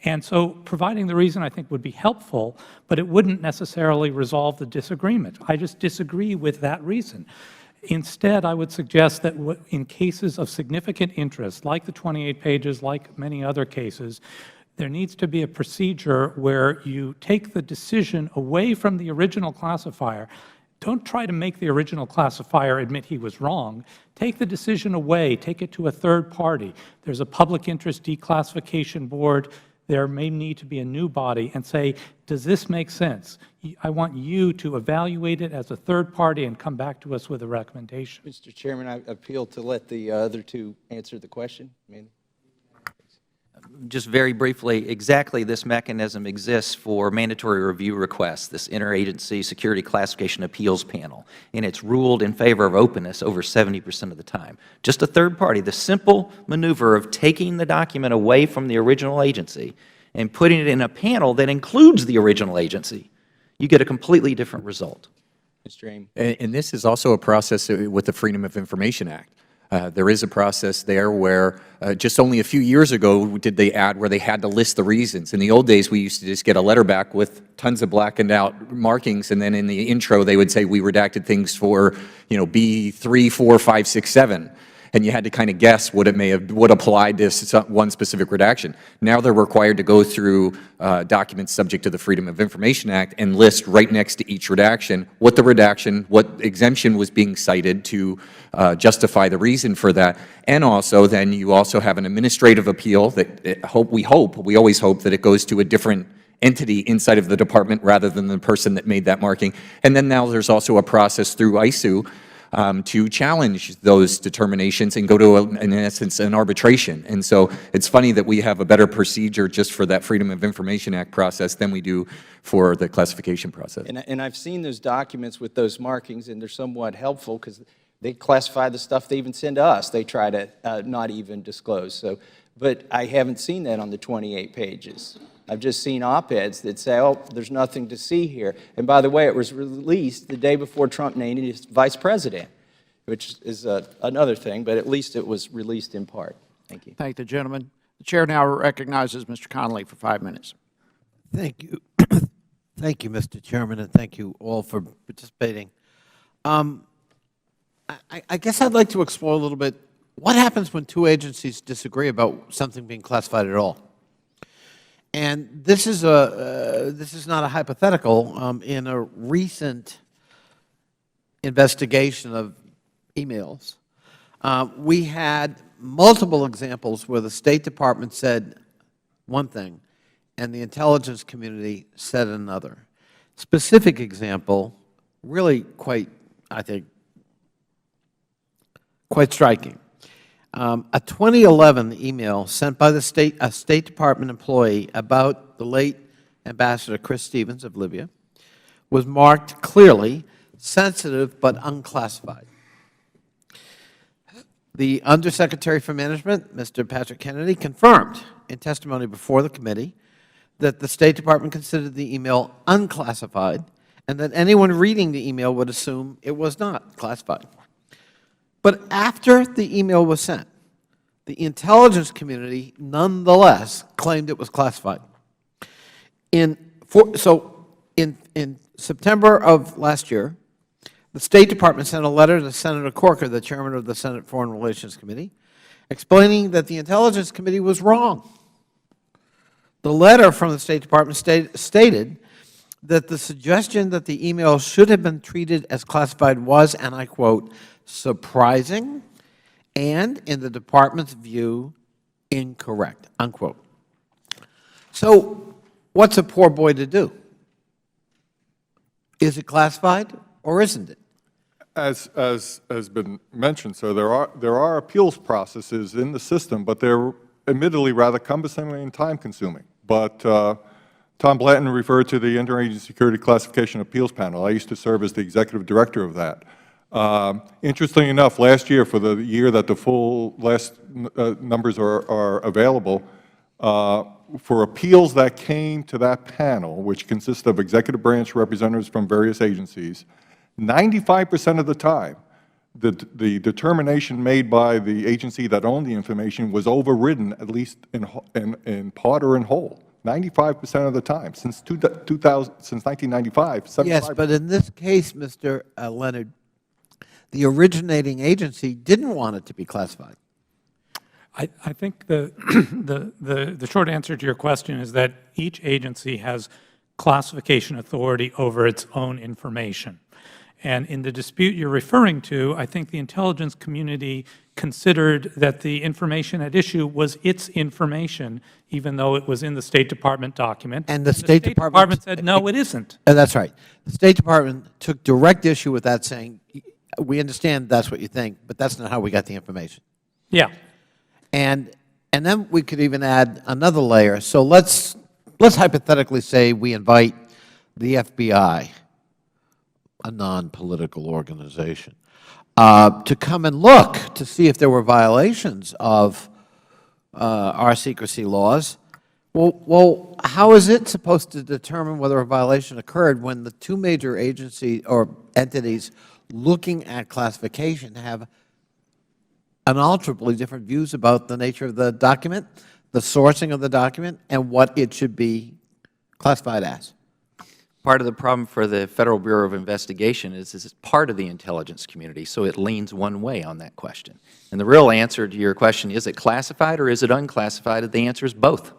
And so providing the reason, I think, would be helpful, but it wouldn't necessarily resolve the disagreement. I just disagree with that reason. Instead, I would suggest that in cases of significant interest, like the 28 pages, like many other cases, there needs to be a procedure where you take the decision away from the original classifier. Don't try to make the original classifier admit he was wrong. Take the decision away. Take it to a third party. There's a public interest declassification board there may need to be a new body and say, does this make sense? I want you to evaluate it as a third party and come back to us with a recommendation. Mr. Chairman, I appeal to let the other two answer the question. Just very briefly, exactly this mechanism exists for mandatory review requests, this Interagency Security Classification Appeals Panel, and it's ruled in favor of openness over 70% of the time. Just a third party, the simple maneuver of taking the document away from the original agency and putting it in a panel that includes the original agency, you get a completely different result. Mr. Ames. And this is also a process with the Freedom of Information Act. There is a process there where just only a few years ago did they add where they had to list the reasons. In the old days, we used to just get a letter back with tons of blackened out markings, and then in the intro they would say we redacted things for, B3, 4, 5, 6, 7. And you had to kind of guess what it would apply to one specific redaction. Now they're required to go through documents subject to the Freedom of Information Act and list right next to each redaction what the redaction, what exemption was being cited to justify the reason for that. And also then you also have an administrative appeal that we always hope that it goes to a different entity inside of the department rather than the person that made that marking. And then now there's also a process through ISOO to challenge those determinations and go to, in essence, an arbitration. And so it's funny that we have a better procedure just for that Freedom of Information Act process than we do for the classification process. And I've seen those documents with those markings, and they're somewhat helpful because they classify the stuff they even send to us. They try to not even disclose. So, but I haven't seen that on the 28 pages. I've just seen op-eds that say, oh, there's nothing to see here. And by the way, it was released the day before Trump named his vice president, which is another thing, but at least it was released in part. Thank you. Thank the gentleman. The Chair now recognizes Mr. Connolly for 5 minutes. Thank you. Thank you, Mr. Chairman, and thank you all for participating. I guess I'd like to explore a little bit what happens when two agencies disagree about something being classified at all. And this is not a hypothetical. In a recent investigation of emails, we had multiple examples where the State Department said one thing and the intelligence community said another. Specific example, really quite, I think, quite striking. A 2011 email sent by a State Department employee about the late Ambassador Chris Stevens of Libya was marked clearly sensitive but unclassified. The Undersecretary for Management, Mr. Patrick Kennedy, confirmed in testimony before the committee that the State Department considered the email unclassified and that anyone reading the email would assume it was not classified. But after the email was sent, the intelligence community nonetheless claimed it was classified. In September of last year, the State Department sent a letter to Senator Corker, the chairman of the Senate Foreign Relations Committee, explaining that the Intelligence Committee was wrong. The letter from the State Department stated that the suggestion that the email should have been treated as classified was, and I quote, surprising and, in the Department's view, incorrect, unquote. So what's a poor boy to do? Is it classified or isn't it? As has been mentioned, so there are appeals processes in the system, but they're admittedly rather cumbersome and time-consuming. But Tom Blanton referred to the Interagency Security Classification Appeals Panel. I used to serve as the executive director of that. Interestingly enough, last year, for the year that the full last numbers are available, for appeals that came to that panel, which consists of executive branch representatives from various agencies, 95% of the time, the determination made by the agency that owned the information was overridden, at least in part or in whole. 95% of the time since 1995. 75%. Yes, but in this case, Mr. Leonard, the originating agency didn't want it to be classified. I think the short answer to your question is that each agency has classification authority over its own information. And in the dispute you're referring to, I think the intelligence community considered that the information at issue was its information, even though it was in the State Department document. And the State Department said, no, it isn't. That's right. The State Department took direct issue with that, saying, we understand that's what you think, but that's not how we got the information. Yeah. And then we could even add another layer. So let's hypothetically say we invite the FBI, a non-political organization, to come and look to see if there were violations of our secrecy laws. Well, how is it supposed to determine whether a violation occurred when the two major agencies or entities looking at classification have unalterably different views about the nature of the document, the sourcing of the document, and what it should be classified as? Part of the problem for the Federal Bureau of Investigation is it's part of the intelligence community, so it leans one way on that question. And the real answer to your question, is it classified or is it unclassified, the answer is both.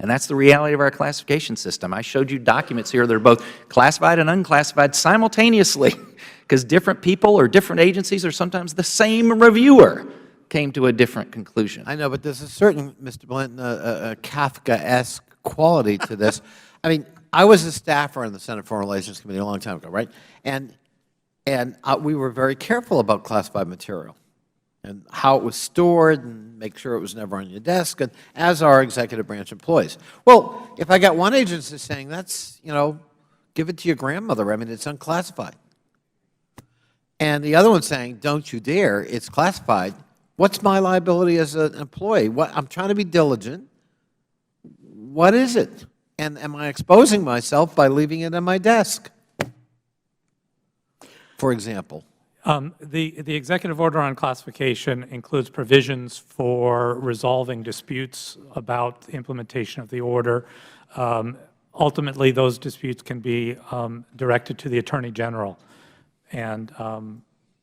And that's the reality of our classification system. I showed you documents here that are both classified and unclassified simultaneously, because different people or different agencies or sometimes the same reviewer came to a different conclusion. I know, but there's a certain, Mr. Blanton, a Kafka-esque quality to this. I mean, I was a staffer in the Senate Foreign Relations Committee a long time ago, right? And we were very careful about classified material and how it was stored and make sure it was never on your desk, and as are executive branch employees. Well, if I got one agency saying that's, give it to your grandmother, I mean, it's unclassified, and the other one saying, don't you dare, it's classified, what's my liability as an employee? I'm trying to be diligent. What is it? And am I exposing myself by leaving it on my desk, for example? The executive order on classification includes provisions for resolving disputes about the implementation of the order. Ultimately, those disputes can be directed to the Attorney General. And,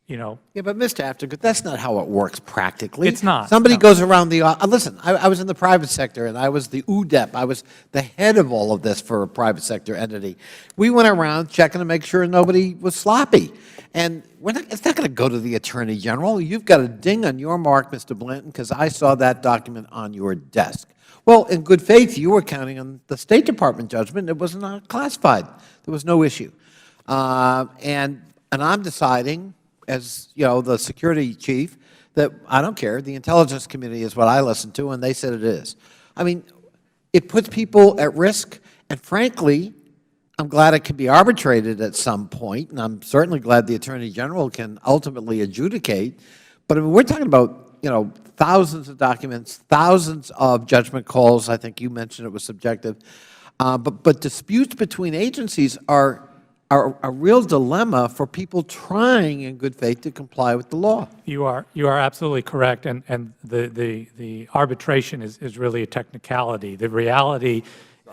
Yeah, but Mr. Aftergood, that's not how it works practically. It's not. Somebody goes around the, listen, I was in the private sector, and I was the UDEP. I was the head of all of this for a private sector entity. We went around checking to make sure nobody was sloppy. And it's not going to go to the Attorney General. You've got a ding on your mark, Mr. Blanton, because I saw that document on your desk. Well, in good faith, you were counting on the State Department judgment. It was not classified. There was no issue. And I'm deciding, as the security chief, that I don't care. The intelligence community is what I listen to, and they said it is. I mean, it puts people at risk, and frankly, I'm glad it can be arbitrated at some point, and I'm certainly glad the Attorney General can ultimately adjudicate. But I mean, we're talking about, thousands of documents, thousands of judgment calls. I think you mentioned it was subjective. But disputes between agencies are a real dilemma for people trying in good faith to comply with the law. you are absolutely correct, and the arbitration is really a technicality. The reality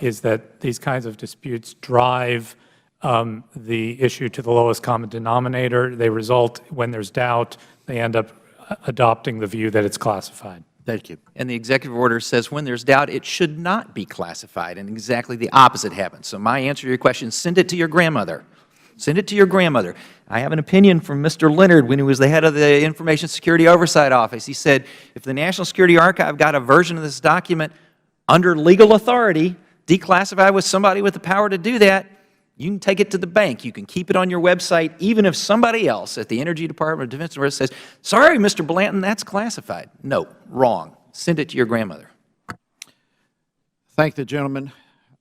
is that these kinds of disputes drive the issue to the lowest common denominator. They result, when there's doubt, they end up adopting the view that it's classified. Thank you. And the executive order says when there's doubt, it should not be classified, and exactly the opposite happens. So my answer to your question, send it to your grandmother. Send it to your grandmother. I have an opinion from Mr. Leonard when he was the head of the Information Security Oversight Office. He said, if the National Security Archive got a version of this document under legal authority, declassified with somebody with the power to do that, you can take it to the bank. You can keep it on your website, even if somebody else at the Energy Department or Defense Department says, sorry, Mr. Blanton, that's classified. No, wrong. Send it to your grandmother. Thank the gentleman.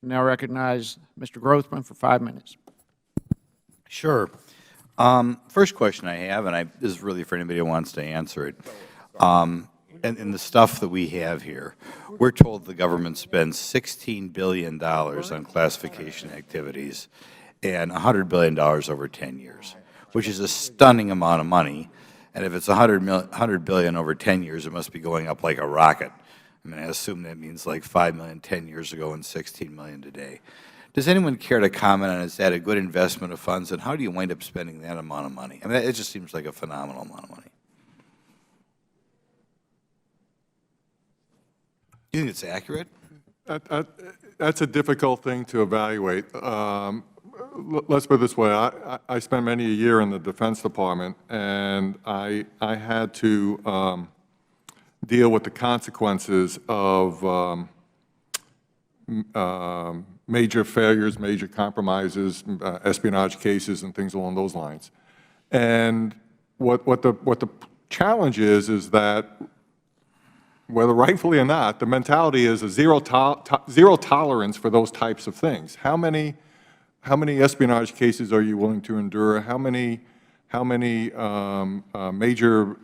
Now recognize Mr. Grothman for 5 minutes. Sure. First question I have, and this is really for anybody who wants to answer it, and the stuff that we have here, we're told the government spends $16 billion on classification activities and $100 billion over 10 years, which is a stunning amount of money. And if it's $100 billion over 10 years, it must be going up like a rocket. I mean, I assume that means like $5 million 10 years ago and $16 million today. Does anyone care to comment on, is that a good investment of funds, and how do you wind up spending that amount of money? I mean, it just seems like a phenomenal amount of money. Do you think it's accurate? That's a difficult thing to evaluate. let's put it this way. I spent many a year in the Defense Department, and I had to deal with the consequences of major failures, major compromises, espionage cases, and things along those lines. And what the challenge is that, whether rightfully or not, the mentality is a zero tolerance for those types of things. How many espionage cases are you willing to endure? How many major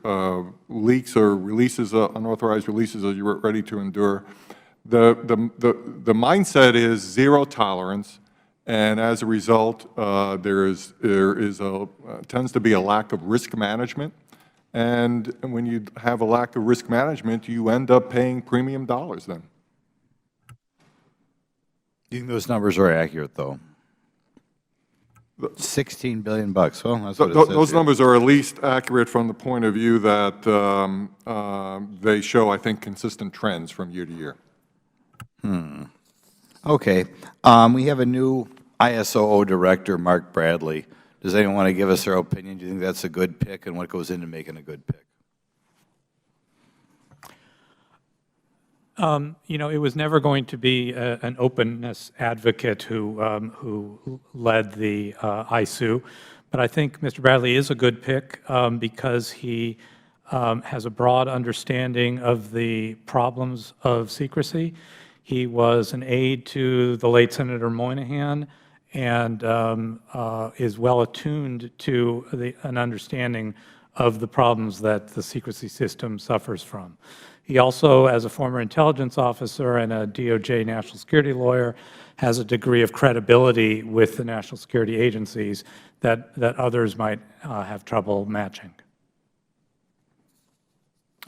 leaks or releases, unauthorized releases, are you ready to endure? The mindset is zero tolerance, and as a result, there tends to be a lack of risk management. And when you have a lack of risk management, you end up paying premium dollars then. Do you think those numbers are accurate, though? 16 billion bucks. Well, that's what it says Those here. numbers are at least accurate from the point of view that they show, I think, consistent trends from year to year. Okay. We have a new ISOO director, Mark Bradley. Does anyone want to give us their opinion? Do you think that's a good pick, and what goes into making a good pick? You know, it was never going to be an openness advocate who led the ISOO, but I think Mr. Bradley is a good pick because he has a broad understanding of the problems of secrecy. He was an aide to the late Senator Moynihan and is well attuned to an understanding of the problems that the secrecy system suffers from. He also, as a former intelligence officer and a DOJ national security lawyer, has a degree of credibility with the national security agencies that others might have trouble matching.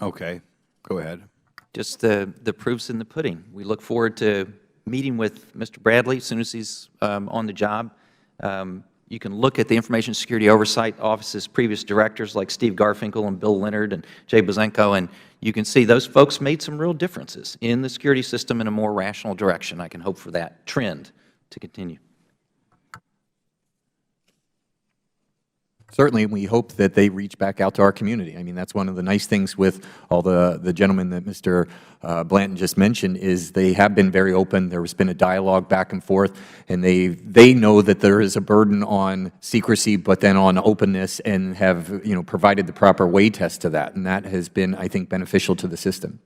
Okay. Go ahead. Just the proof's in the pudding. We look forward to meeting with Mr. Bradley as soon as he's on the job. You can look at the Information Security Oversight Office's previous directors like Steve Garfinkel and Bill Leonard and Jay Bozenko, and you can see those folks made some real differences in the security system in a more rational direction. I can hope for that trend to continue. Certainly, we hope that they reach back out to our community. I mean, that's one of the nice things with all the gentlemen that Mr. Blanton just mentioned is they have been very open. There's been a dialogue back and forth, and they know that there is a burden on secrecy, but then on openness, and have provided the proper way test to that, and that has been, I think, beneficial to the system.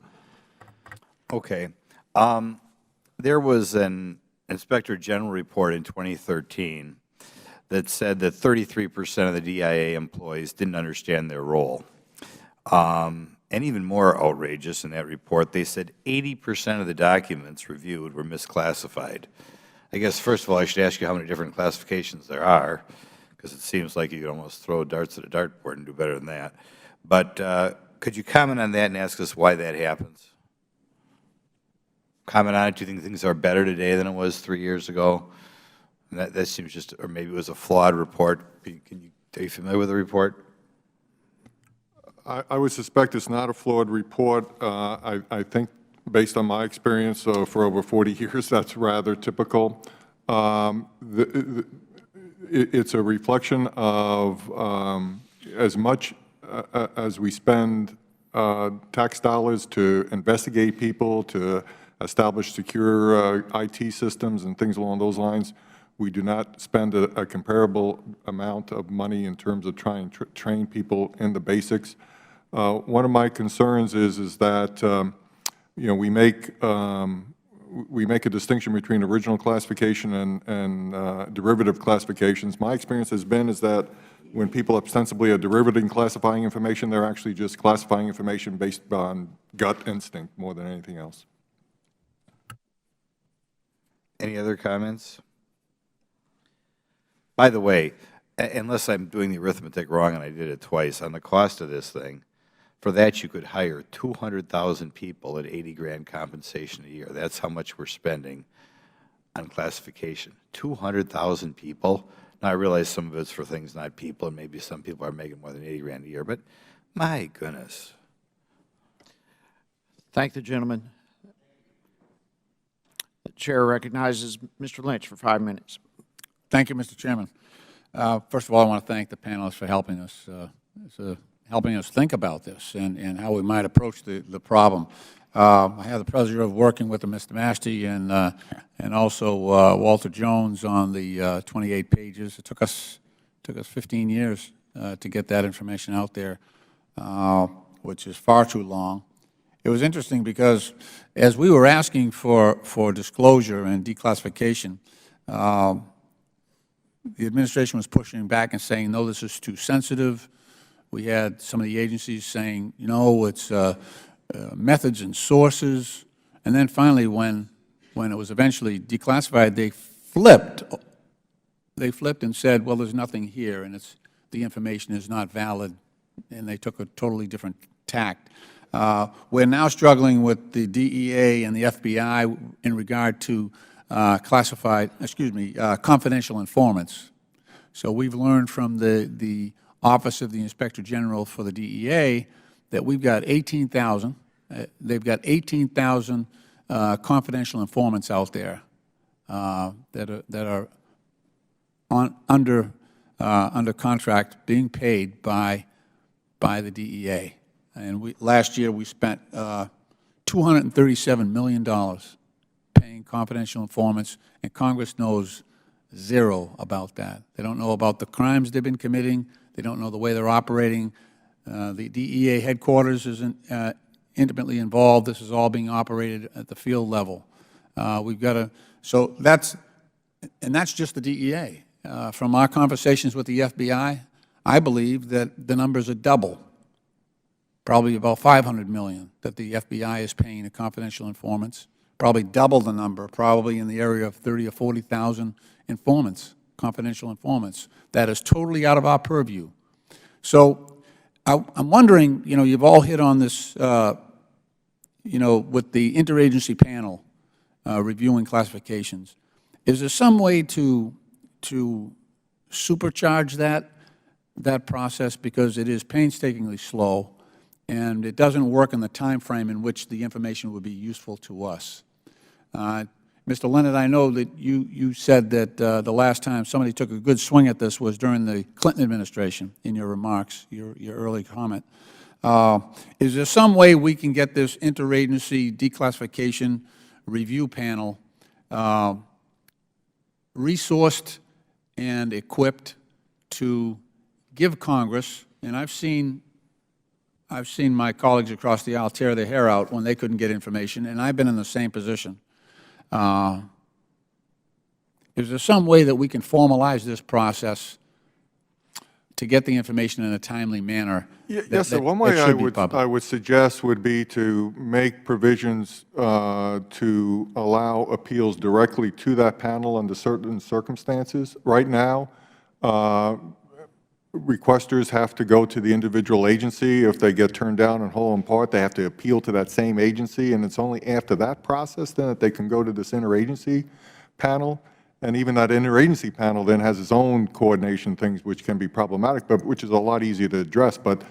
Okay. There was an Inspector General report in 2013 that said that 33% of the DIA employees didn't understand their role. And even more outrageous in that report, they said 80% of the documents reviewed were misclassified. I guess, first of all, I should ask you how many different classifications there are, because it seems like you could almost throw darts at a dartboard and do better than that. But could you comment on that and ask us why that happens? Comment on it. Do you think things are better today than it was 3 years ago? That seems just, or maybe it was a flawed report. Are you familiar with the report? I would suspect it's not a flawed report. I think, based on my experience for over 40 years, that's rather typical. It's a reflection of as much as we spend tax dollars to investigate people, to establish secure IT systems and things along those lines, we do not spend a comparable amount of money in terms of trying to train people in the basics. One of my concerns is that we make a distinction between original classification and derivative classifications. My experience has been is that when people ostensibly are derivative classifying information, they're actually just classifying information based on gut instinct more than anything else. Any other comments? By the way, unless I'm doing the arithmetic wrong, and I did it twice, on the cost of this thing, for that you could hire 200,000 people at 80 grand compensation a year. That's how much we're spending on classification. 200,000 people. Now, I realize some of it's for things, not people, and maybe some people are making more than 80 grand a year, but my goodness. Thank the gentleman. The Chair recognizes Mr. Lynch for 5 minutes. Thank you, Mr. Chairman. First of all, I want to thank the panelists for helping us think about this and how we might approach the problem. I had the pleasure of working with Mr. Mastey and also Walter Jones on the 28 pages. It took us 15 years to get that information out there, which is far too long. It was interesting because as we were asking for disclosure and declassification, the administration was pushing back and saying, no, this is too sensitive. We had some of the agencies saying, no, it's methods and sources. And then finally, when it was eventually declassified, they flipped. They flipped and said, well, there's nothing here, and the information is not valid, and they took a totally different tact. We're now struggling with the DEA and the FBI in regard to confidential informants. So we've learned from the Office of the Inspector General for the DEA that we've got 18,000. They've got 18,000 confidential informants out there that are under contract being paid by the DEA. And last year we spent $237 million paying confidential informants, and Congress knows zero about that. They don't know about the crimes they've been committing. They don't know the way they're operating. The DEA headquarters isn't intimately involved. This is all being operated at the field level. We've got to, so that's just the DEA. From our conversations with the FBI, I believe that the numbers are double, probably about $500 million that the FBI is paying to confidential informants, probably double the number, probably in the area of 30 or 40,000 informants, confidential informants. That is totally out of our purview. So I'm wondering, you've all hit on this, with the interagency panel reviewing classifications. Is there some way to supercharge that process, because it is painstakingly slow and it doesn't work in the time frame in which the information would be useful to us? Mr. Leonard, I know that you said that the last time somebody took a good swing at this was during the Clinton administration in your remarks, your early comment. Is there some way we can get this interagency declassification review panel resourced and equipped to give Congress, and I've seen my colleagues across the aisle tear their hair out when they couldn't get information, and I've been in the same position. Is there some way that we can formalize this process to get the information in a timely manner? Yes, sir. One way I would suggest would be to make provisions to allow appeals directly to that panel under certain circumstances. Right now, requesters have to go to the individual agency. If they get turned down in whole and part, they have to appeal to that same agency, and it's only after that process then that they can go to this interagency panel. And even that interagency panel then has its own coordination things which can be problematic, but which is a lot easier to address. But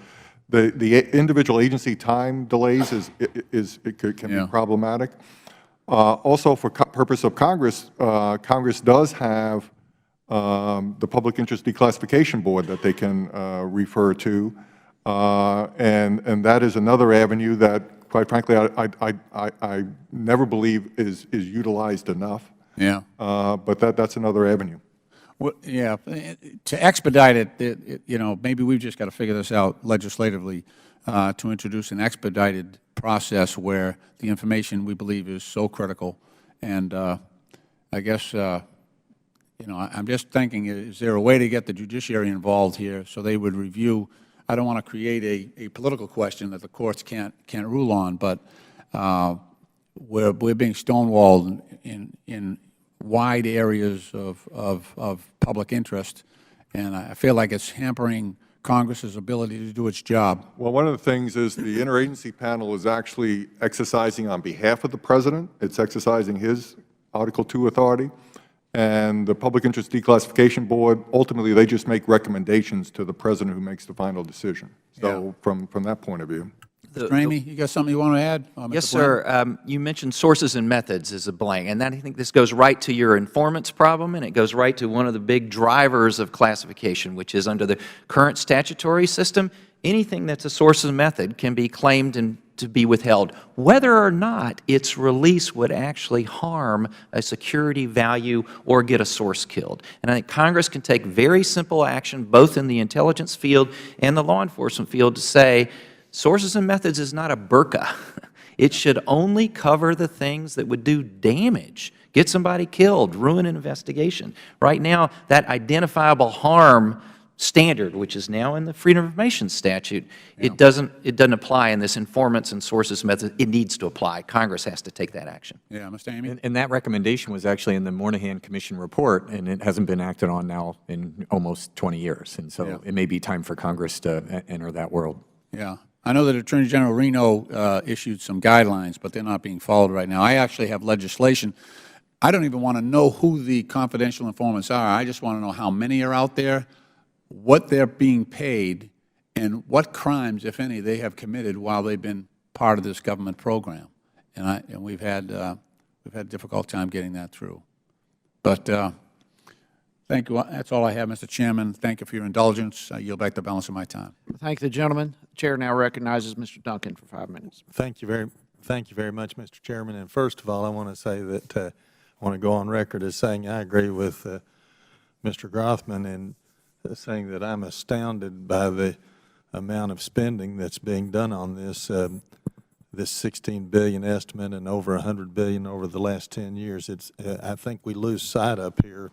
the individual agency time delays can be problematic. Also, for purpose of Congress, Congress does have the Public Interest Declassification Board that they can refer to, and that is another avenue that, quite frankly, I never believe is utilized enough. Yeah. But that's another avenue. Well, yeah. To expedite it, maybe we've just got to figure this out legislatively to introduce an expedited process where the information we believe is so critical. And I guess I'm just thinking, is there a way to get the judiciary involved here so they would review? I don't want to create a political question that the courts can't rule on, but we're being stonewalled in wide areas of public interest, and I feel like it's hampering Congress's ability to do its job. Well, one of the things is the interagency panel is actually exercising on behalf of the President. It's exercising his Article II authority. And the Public Interest Declassification Board, ultimately, they just make recommendations to the President who makes the final decision. So from that point of view. Mr. Ramey, you got something you want to add? Yes, sir. You mentioned sources and methods as a blank, and I think this goes right to your informants problem, and it goes right to one of the big drivers of classification, which is under the current statutory system, anything that's a source and method can be claimed and to be withheld, whether or not its release would actually harm a security value or get a source killed. And I think Congress can take very simple action, both in the intelligence field and the law enforcement field, to say, sources and methods is not a burqa. It should only cover the things that would do damage, get somebody killed, ruin an investigation. Right now, that identifiable harm standard, which is now in the Freedom of Information statute, it doesn't apply in this informants and sources method. It needs to apply. Congress has to take that action. Yeah, Mr. Amy? And that recommendation was actually in the Moynihan Commission report, and it hasn't been acted on now in almost 20 years. And so it may be time for Congress to enter that world. Yeah. I know that Attorney General Reno issued some guidelines, but they're not being followed right now. I actually have legislation. I don't even want to know who the confidential informants are. I just want to know how many are out there, what they're being paid, and what crimes, if any, they have committed while they've been part of this government program. And we've had a difficult time getting that through. But thank you. That's all I have, Mr. Chairman. Thank you for your indulgence. I yield back the balance of my time. Thank the gentleman. The Chair now recognizes Mr. Duncan for 5 minutes. Thank you very much, Mr. Chairman. And first of all, I want to say that I want to go on record as saying I agree with Mr. Grothman in saying that I'm astounded by the amount of spending that's being done on this $16 billion estimate and over $100 billion over the last 10 years. I think we lose sight up here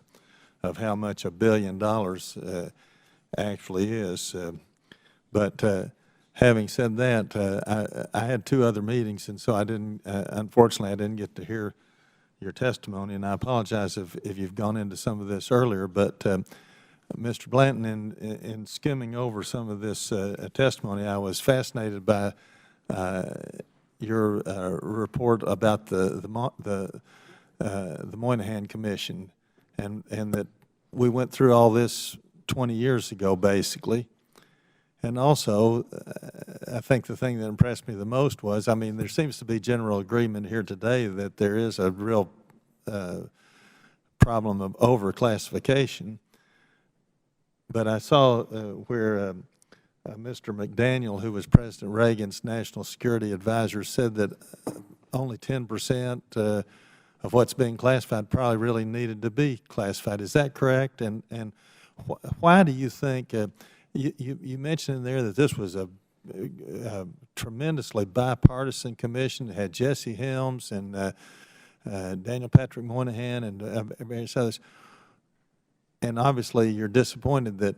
of how much $1 billion actually is. But having said that, I had 2 other meetings, and so unfortunately, I didn't get to hear your testimony, and I apologize if you've gone into some of this earlier, but Mr. Blanton, in skimming over some of this testimony, I was fascinated by your report about the Moynihan Commission, and that we went through all this 20 years ago, basically. And also, I think the thing that impressed me the most was, I mean, there seems to be general agreement here today that there is a real problem of overclassification. But I saw where Mr. McDaniel, who was President Reagan's National Security Advisor, said that only 10% of what's being classified probably really needed to be classified. Is that correct? And why do you think, you mentioned in there that this was a tremendously bipartisan commission. It had Jesse Helms and Daniel Patrick Moynihan and various others. And obviously, you're disappointed that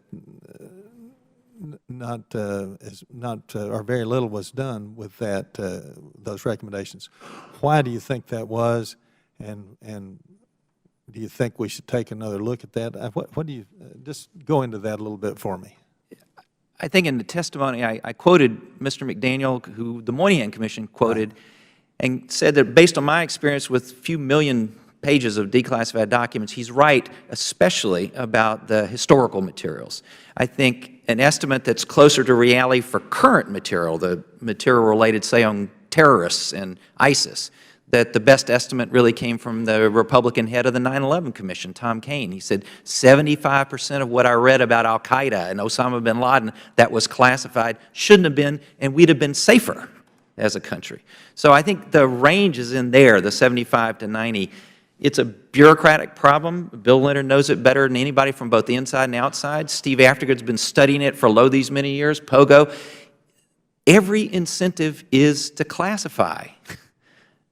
or very little was done with those recommendations. Why do you think that was, and do you think we should take another look at that? What do you just go into that a little bit for me? I think in the testimony, I quoted Mr. McDaniel, who the Moynihan Commission quoted, and said that based on my experience with a few million pages of declassified documents, he's right, especially about the historical materials. I think an estimate that's closer to reality for current material, the material related, say, on terrorists and ISIS, that the best estimate really came from the Republican head of the 9/11 Commission, Tom Kaine. He said 75% of what I read about al-Qaeda and Osama bin Laden that was classified shouldn't have been, and we'd have been safer as a country. So I think the range is in there, the 75 to 90. It's a bureaucratic problem. Bill Leonard knows it better than anybody from both the inside and outside. Steve Aftergood's been studying it for these many years, POGO. Every incentive is to classify.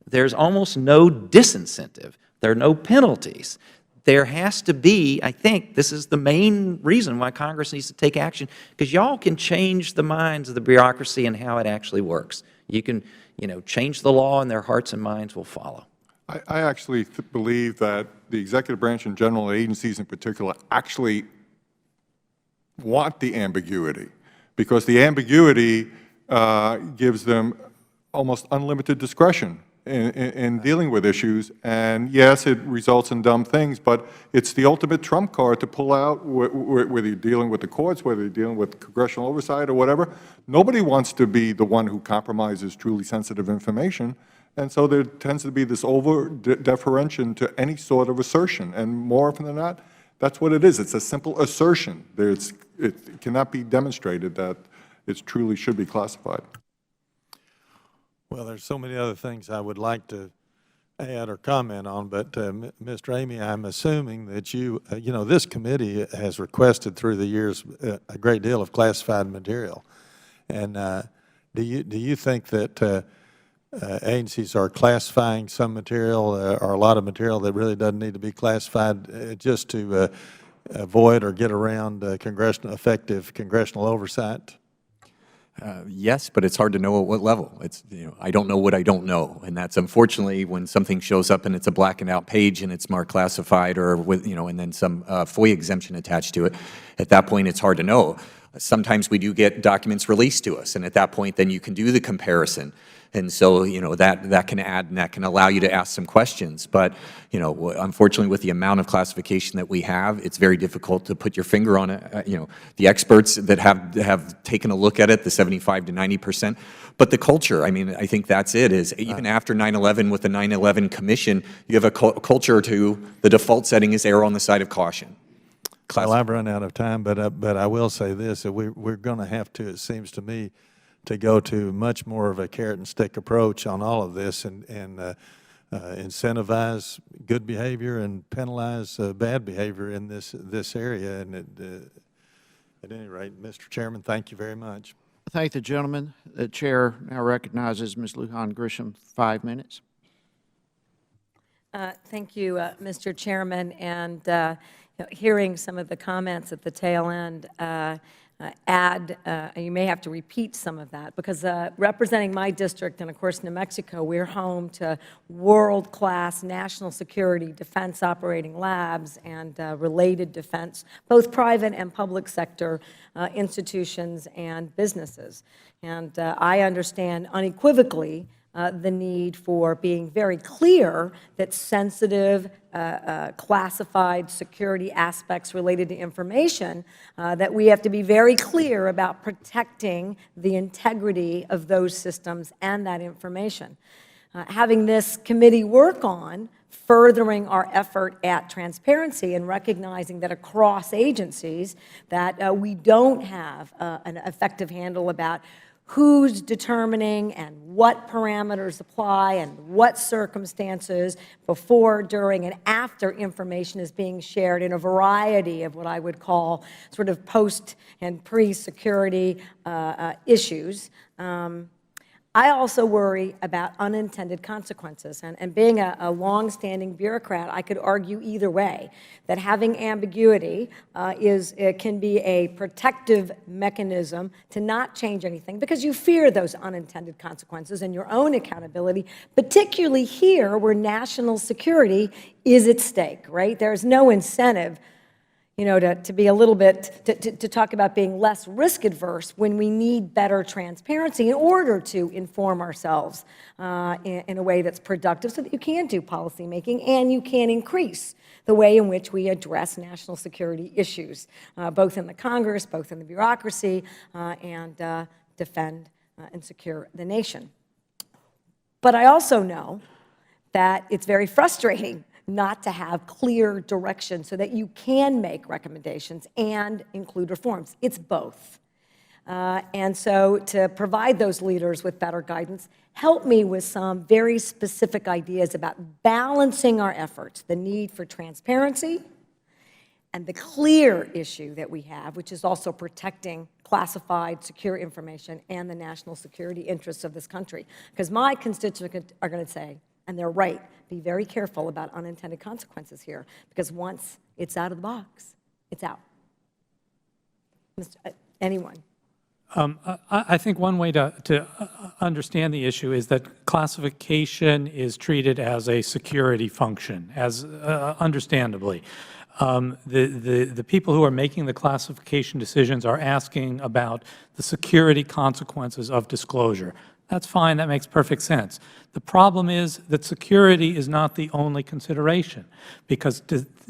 There's almost no disincentive. There are no penalties. There has to be, I think, this is the main reason why Congress needs to take action, because y'all can change the minds of the bureaucracy and how it actually works. You can, change the law and their hearts and minds will follow. I actually believe that the executive branch and general agencies in particular actually want the ambiguity, because the ambiguity gives them almost unlimited discretion in dealing with issues. And yes, it results in dumb things, but it's the ultimate trump card to pull out, whether you're dealing with the courts, whether you're dealing with congressional oversight or whatever. Nobody wants to be the one who compromises truly sensitive information. And so there tends to be this over-deferentiation to any sort of assertion. And more often than not, that's what it is. It's a simple assertion. It cannot be demonstrated that it truly should be classified. Well, there's so many other things I would like to add or comment on, but Mr. Ramey, I'm assuming that you know, this committee has requested through the years a great deal of classified material. And do you think that agencies are classifying some material or a lot of material that really doesn't need to be classified just to avoid or get around effective congressional oversight? Yes, but it's hard to know at what level. It's, I don't know what I don't know, and that's unfortunately when something shows up and it's a blackened out page and it's marked classified or with, and then some FOIA exemption attached to it. At that point, it's hard to know. Sometimes we do get documents released to us, and at that point, then you can do the comparison. And so, that can add and that can allow you to ask some questions. But, unfortunately, with the amount of classification that we have, it's very difficult to put your finger on it. The experts that have taken a look at it, the 75 to 90%. But the culture, I mean, I think that's it, is even after 9/11 with the 9/11 Commission, you have a culture to the default setting is err on the side of caution. Well, I've run out of time, but I will say this, that we're going to have to, it seems to me, to go to much more of a carrot and stick approach on all of this and incentivize good behavior and penalize bad behavior in this area. And at any rate, Mr. Chairman, thank you very much. Thank the gentleman. The Chair now recognizes Ms. Lujan Grisham, 5 minutes. Thank you, Mr. Chairman. And hearing some of the comments at the tail end, you may have to repeat some of that, because representing my district, and of course New Mexico, we're home to world-class national security defense operating labs and related defense, both private and public sector institutions and businesses. And I understand unequivocally the need for being very clear that sensitive, classified security aspects related to information, that we have to be very clear about protecting the integrity of those systems and that information. Having this committee work on furthering our effort at transparency and recognizing that across agencies that we don't have an effective handle about who's determining and what parameters apply and what circumstances before, during, and after information is being shared in a variety of what I would call sort of post and pre-security issues. I also worry about unintended consequences, and being a long-standing bureaucrat, I could argue either way, that having ambiguity can be a protective mechanism to not change anything, because you fear those unintended consequences and your own accountability, particularly here where national security is at stake, right? There's no incentive to be a little bit, to talk about being less risk adverse when we need better transparency in order to inform ourselves in a way that's productive so that you can do policymaking and you can increase the way in which we address national security issues, both in the Congress, both in the bureaucracy, and defend and secure the nation. But I also know that it's very frustrating not to have clear direction so that you can make recommendations and include reforms. It's both. And so to provide those leaders with better guidance, help me with some very specific ideas about balancing our efforts, the need for transparency and the clear issue that we have, which is also protecting classified, secure information and the national security interests of this country. Because my constituents are going to say, and they're right, be very careful about unintended consequences here, because once it's out of the box, it's out. Anyone? I think one way to understand the issue is that classification is treated as a security function, as understandably. The people who are making the classification decisions are asking about the security consequences of disclosure, That's fine. That makes perfect sense. The problem is that security is not the only consideration, because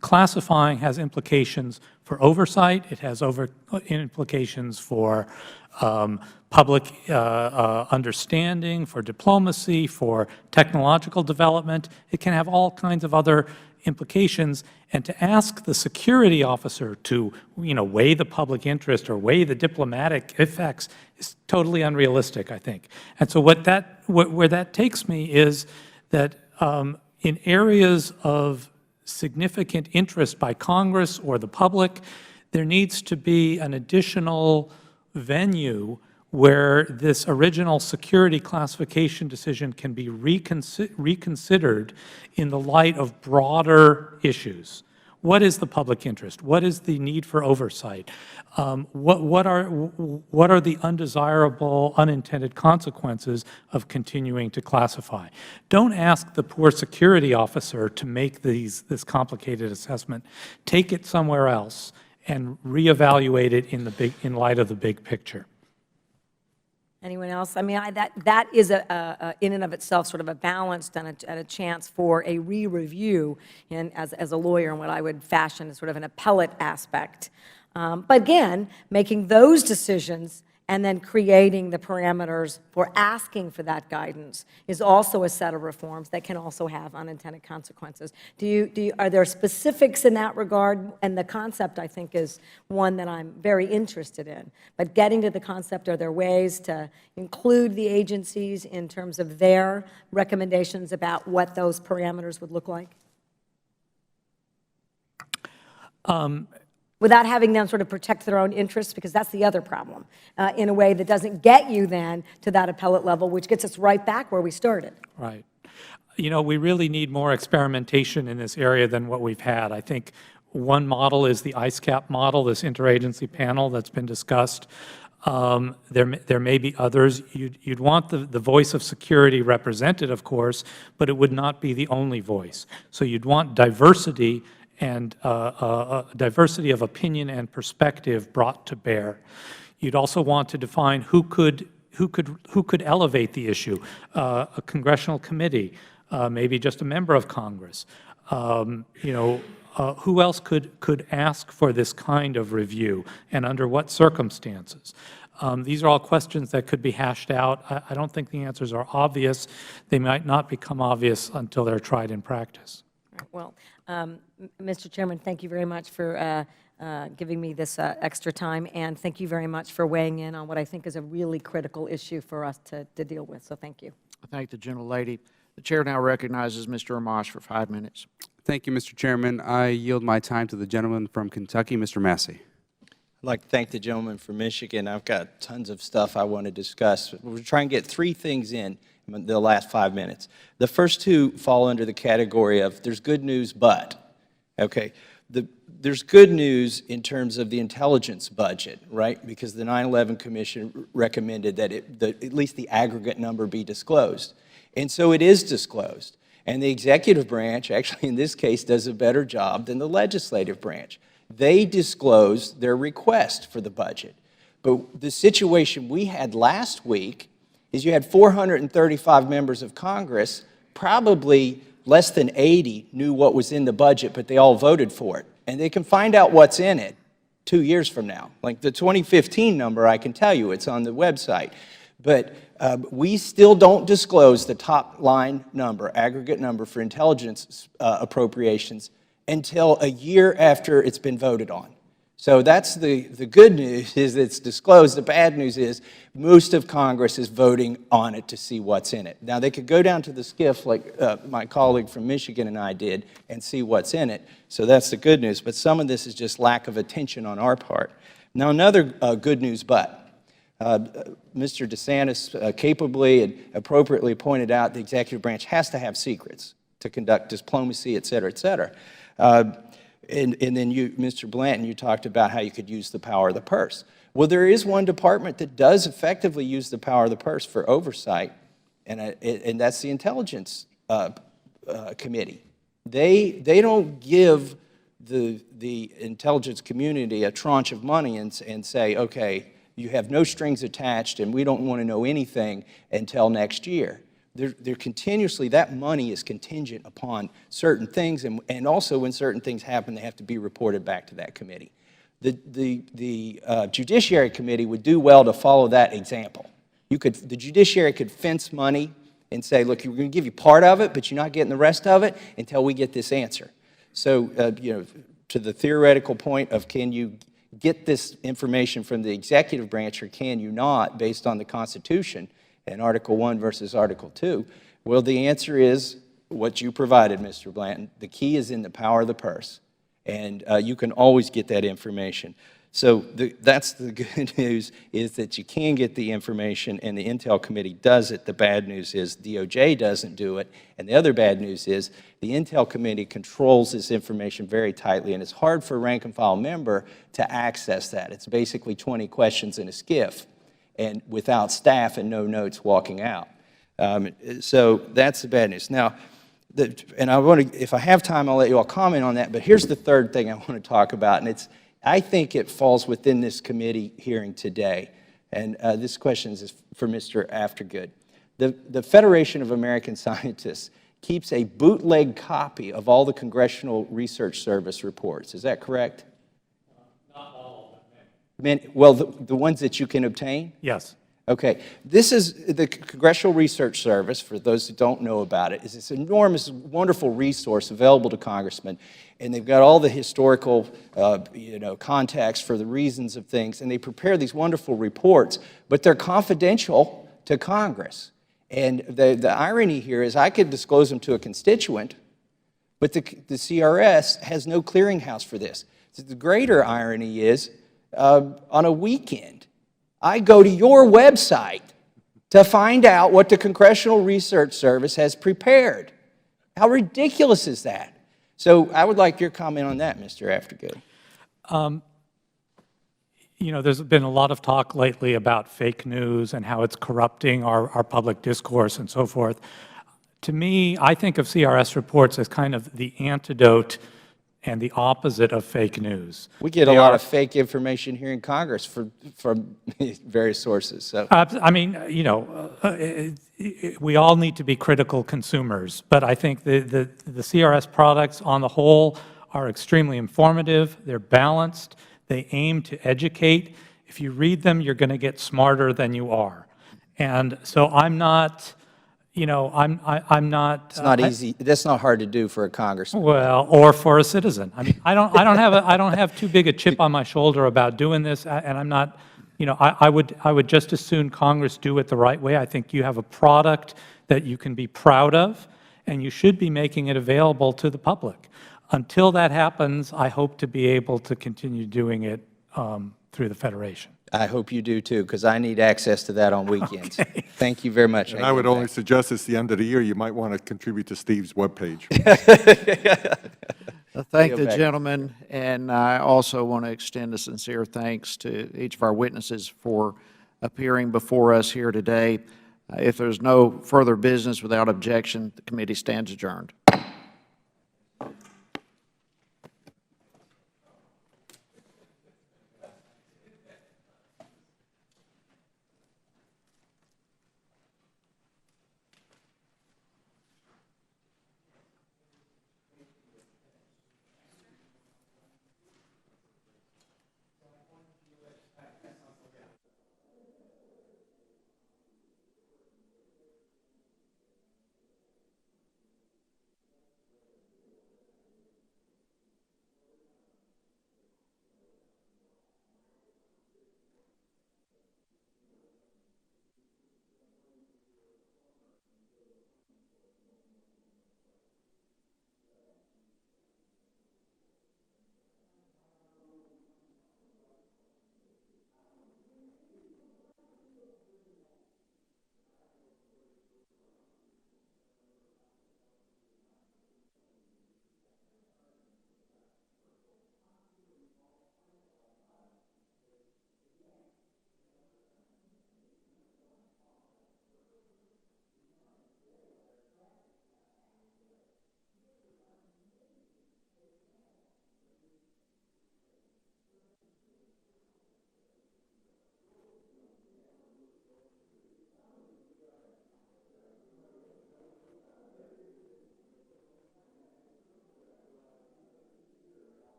classifying has implications for oversight. It has implications for public understanding, for diplomacy, for technological development. It can have all kinds of other implications, and to ask the security officer to, weigh the public interest or weigh the diplomatic effects is totally unrealistic, I think. And so where that takes me is that in areas of significant interest by Congress or the public, there needs to be an additional venue where this original security classification decision can be reconsidered in the light of broader issues. What is the public interest? What is the need for oversight? What are the undesirable, unintended consequences of continuing to classify? Don't ask the poor security officer to make this complicated assessment. Take it somewhere else and reevaluate it in light of the big picture. Anyone else? I mean, that is in and of itself sort of a balanced and a chance for a re-review as a lawyer, and what I would fashion as sort of an appellate aspect. But again, making those decisions and then creating the parameters for asking for that guidance is also a set of reforms that can also have unintended consequences. Are there specifics in that regard? And the concept, I think, is one that I'm very interested in. But getting to the concept, are there ways to include the agencies in terms of their recommendations about what those parameters would look like? Without having them sort of protect their own interests, because that's the other problem, in a way that doesn't get you then to that appellate level, which gets us right back where we started. Right. We really need more experimentation in this area than what we've had. I think one model is the ISCAP model, this interagency panel that's been discussed. There may be others. You'd want the voice of security represented, of course, but it would not be the only voice. So you'd want diversity and diversity of opinion and perspective brought to bear. You'd also want to define who could elevate the issue. A congressional committee, maybe just a member of Congress. Who else could ask for this kind of review, and under what circumstances? These are all questions that could be hashed out. I don't think the answers are obvious. They might not become obvious until they're tried in practice. Well, Mr. Chairman, thank you very much for giving me this extra time, and thank you very much for weighing in on what I think is a really critical issue for us to deal with. So thank you. I thank the gentlelady. The Chair now recognizes Mr. Amash for 5 minutes. Thank you, Mr. Chairman. I yield my time to the gentleman from Kentucky, Mr. Massey. I'd like to thank the gentleman from Michigan. I've got tons of stuff I want to discuss. We're trying to get 3 things in the last 5 minutes. The first 2 fall under the category of there's good news, but. Okay, there's good news in terms of the intelligence budget, right? Because the 9/11 Commission recommended that at least the aggregate number be disclosed. And so it is disclosed. And the executive branch, actually in this case, does a better job than the legislative branch. They disclosed their request for the budget. But the situation we had last week is you had 435 members of Congress, probably less than 80 knew what was in the budget, but they all voted for it. And they can find out what's in it 2 years from now. Like the 2015 number, I can tell you, it's on the website. But we still don't disclose the top line number, aggregate number for intelligence appropriations until a year after it's been voted on. So that's the good news, is it's disclosed. The bad news is most of Congress is voting on it to see what's in it. Now, they could go down to the SCIF like my colleague from Michigan and I did and see what's in it. So that's the good news. But some of this is just lack of attention on our part. Now, another good news but. Mr. DeSantis capably and appropriately pointed out the executive branch has to have secrets to conduct diplomacy, et cetera, et cetera. And then you, Mr. Blanton, you talked about how you could use the power of the purse. Well, there is one department that does effectively use the power of the purse for oversight, and that's the Intelligence Committee. They don't give the intelligence community a tranche of money and say, okay, you have no strings attached, and we don't want to know anything until next year. They're continuously, that money is contingent upon certain things, and also when certain things happen, they have to be reported back to that committee. The Judiciary Committee would do well to follow that example. The Judiciary could fence money and say, look, we're going to give you part of it, but you're not getting the rest of it until we get this answer. So, to the theoretical point of can you get this information from the executive branch or can you not based on the Constitution and Article 1 versus Article 2, well, the answer is what you provided, Mr. Blanton. The key is in the power of the purse, and you can always get that information. So that's the good news, is that you can get the information, and the Intel Committee does it. The bad news is DOJ doesn't do it, and the other bad news is the Intel Committee controls this information very tightly, and it's hard for a rank-and-file member to access that. It's basically 20 questions in a skiff, and without staff and no notes walking out. So that's the bad news. Now, and I want to, if I have time, I'll let you all comment on that, but here's the third thing I want to talk about, and I think it falls within this committee hearing today, and this question is for Mr. Aftergood. The Federation of American Scientists keeps a bootleg copy of all the Congressional Research Service reports. Is that correct? Not all of them. Well, the ones that you can obtain? Yes. Okay. This is the Congressional Research Service, for those who don't know about it, is this enormous, wonderful resource available to congressmen, and they've got all the historical, context for the reasons of things, and they prepare these wonderful reports, but they're confidential to Congress. And the irony here is I could disclose them to a constituent, but the CRS has no clearinghouse for this. So the greater irony is, on a weekend, I go to your website to find out what the Congressional Research Service has prepared. How ridiculous is that? So I would like your comment on that, Mr. Aftergood. There's been a lot of talk lately about fake news and how it's corrupting our public discourse and so forth. To me, I think of CRS reports as kind of the antidote and the opposite of fake news. We get a lot of fake information here in Congress from various sources. So. I mean, we all need to be critical consumers, but I think the CRS products on the whole are extremely informative, they're balanced, they aim to educate. If you read them, you're going to get smarter than you are. And so I'm not... I'm not. It's not easy. That's not hard to do for a congressman. Well, or for a citizen. I mean, I don't have too big a chip on my shoulder about doing this, and I'm not. I would just as soon Congress do it the right way. I think you have a product that you can be proud of, and you should be making it available to the public. Until that happens, I hope to be able to continue doing it through the Federation. I hope you do too, because I need access to that on weekends. Okay. Thank you very much. And I would only suggest it's the end of the year, you might want to contribute to Steve's webpage. Thank the gentleman, and I also want to extend a sincere thanks to each of our witnesses for appearing before us here today. If there's no further business without objection, the committee stands adjourned.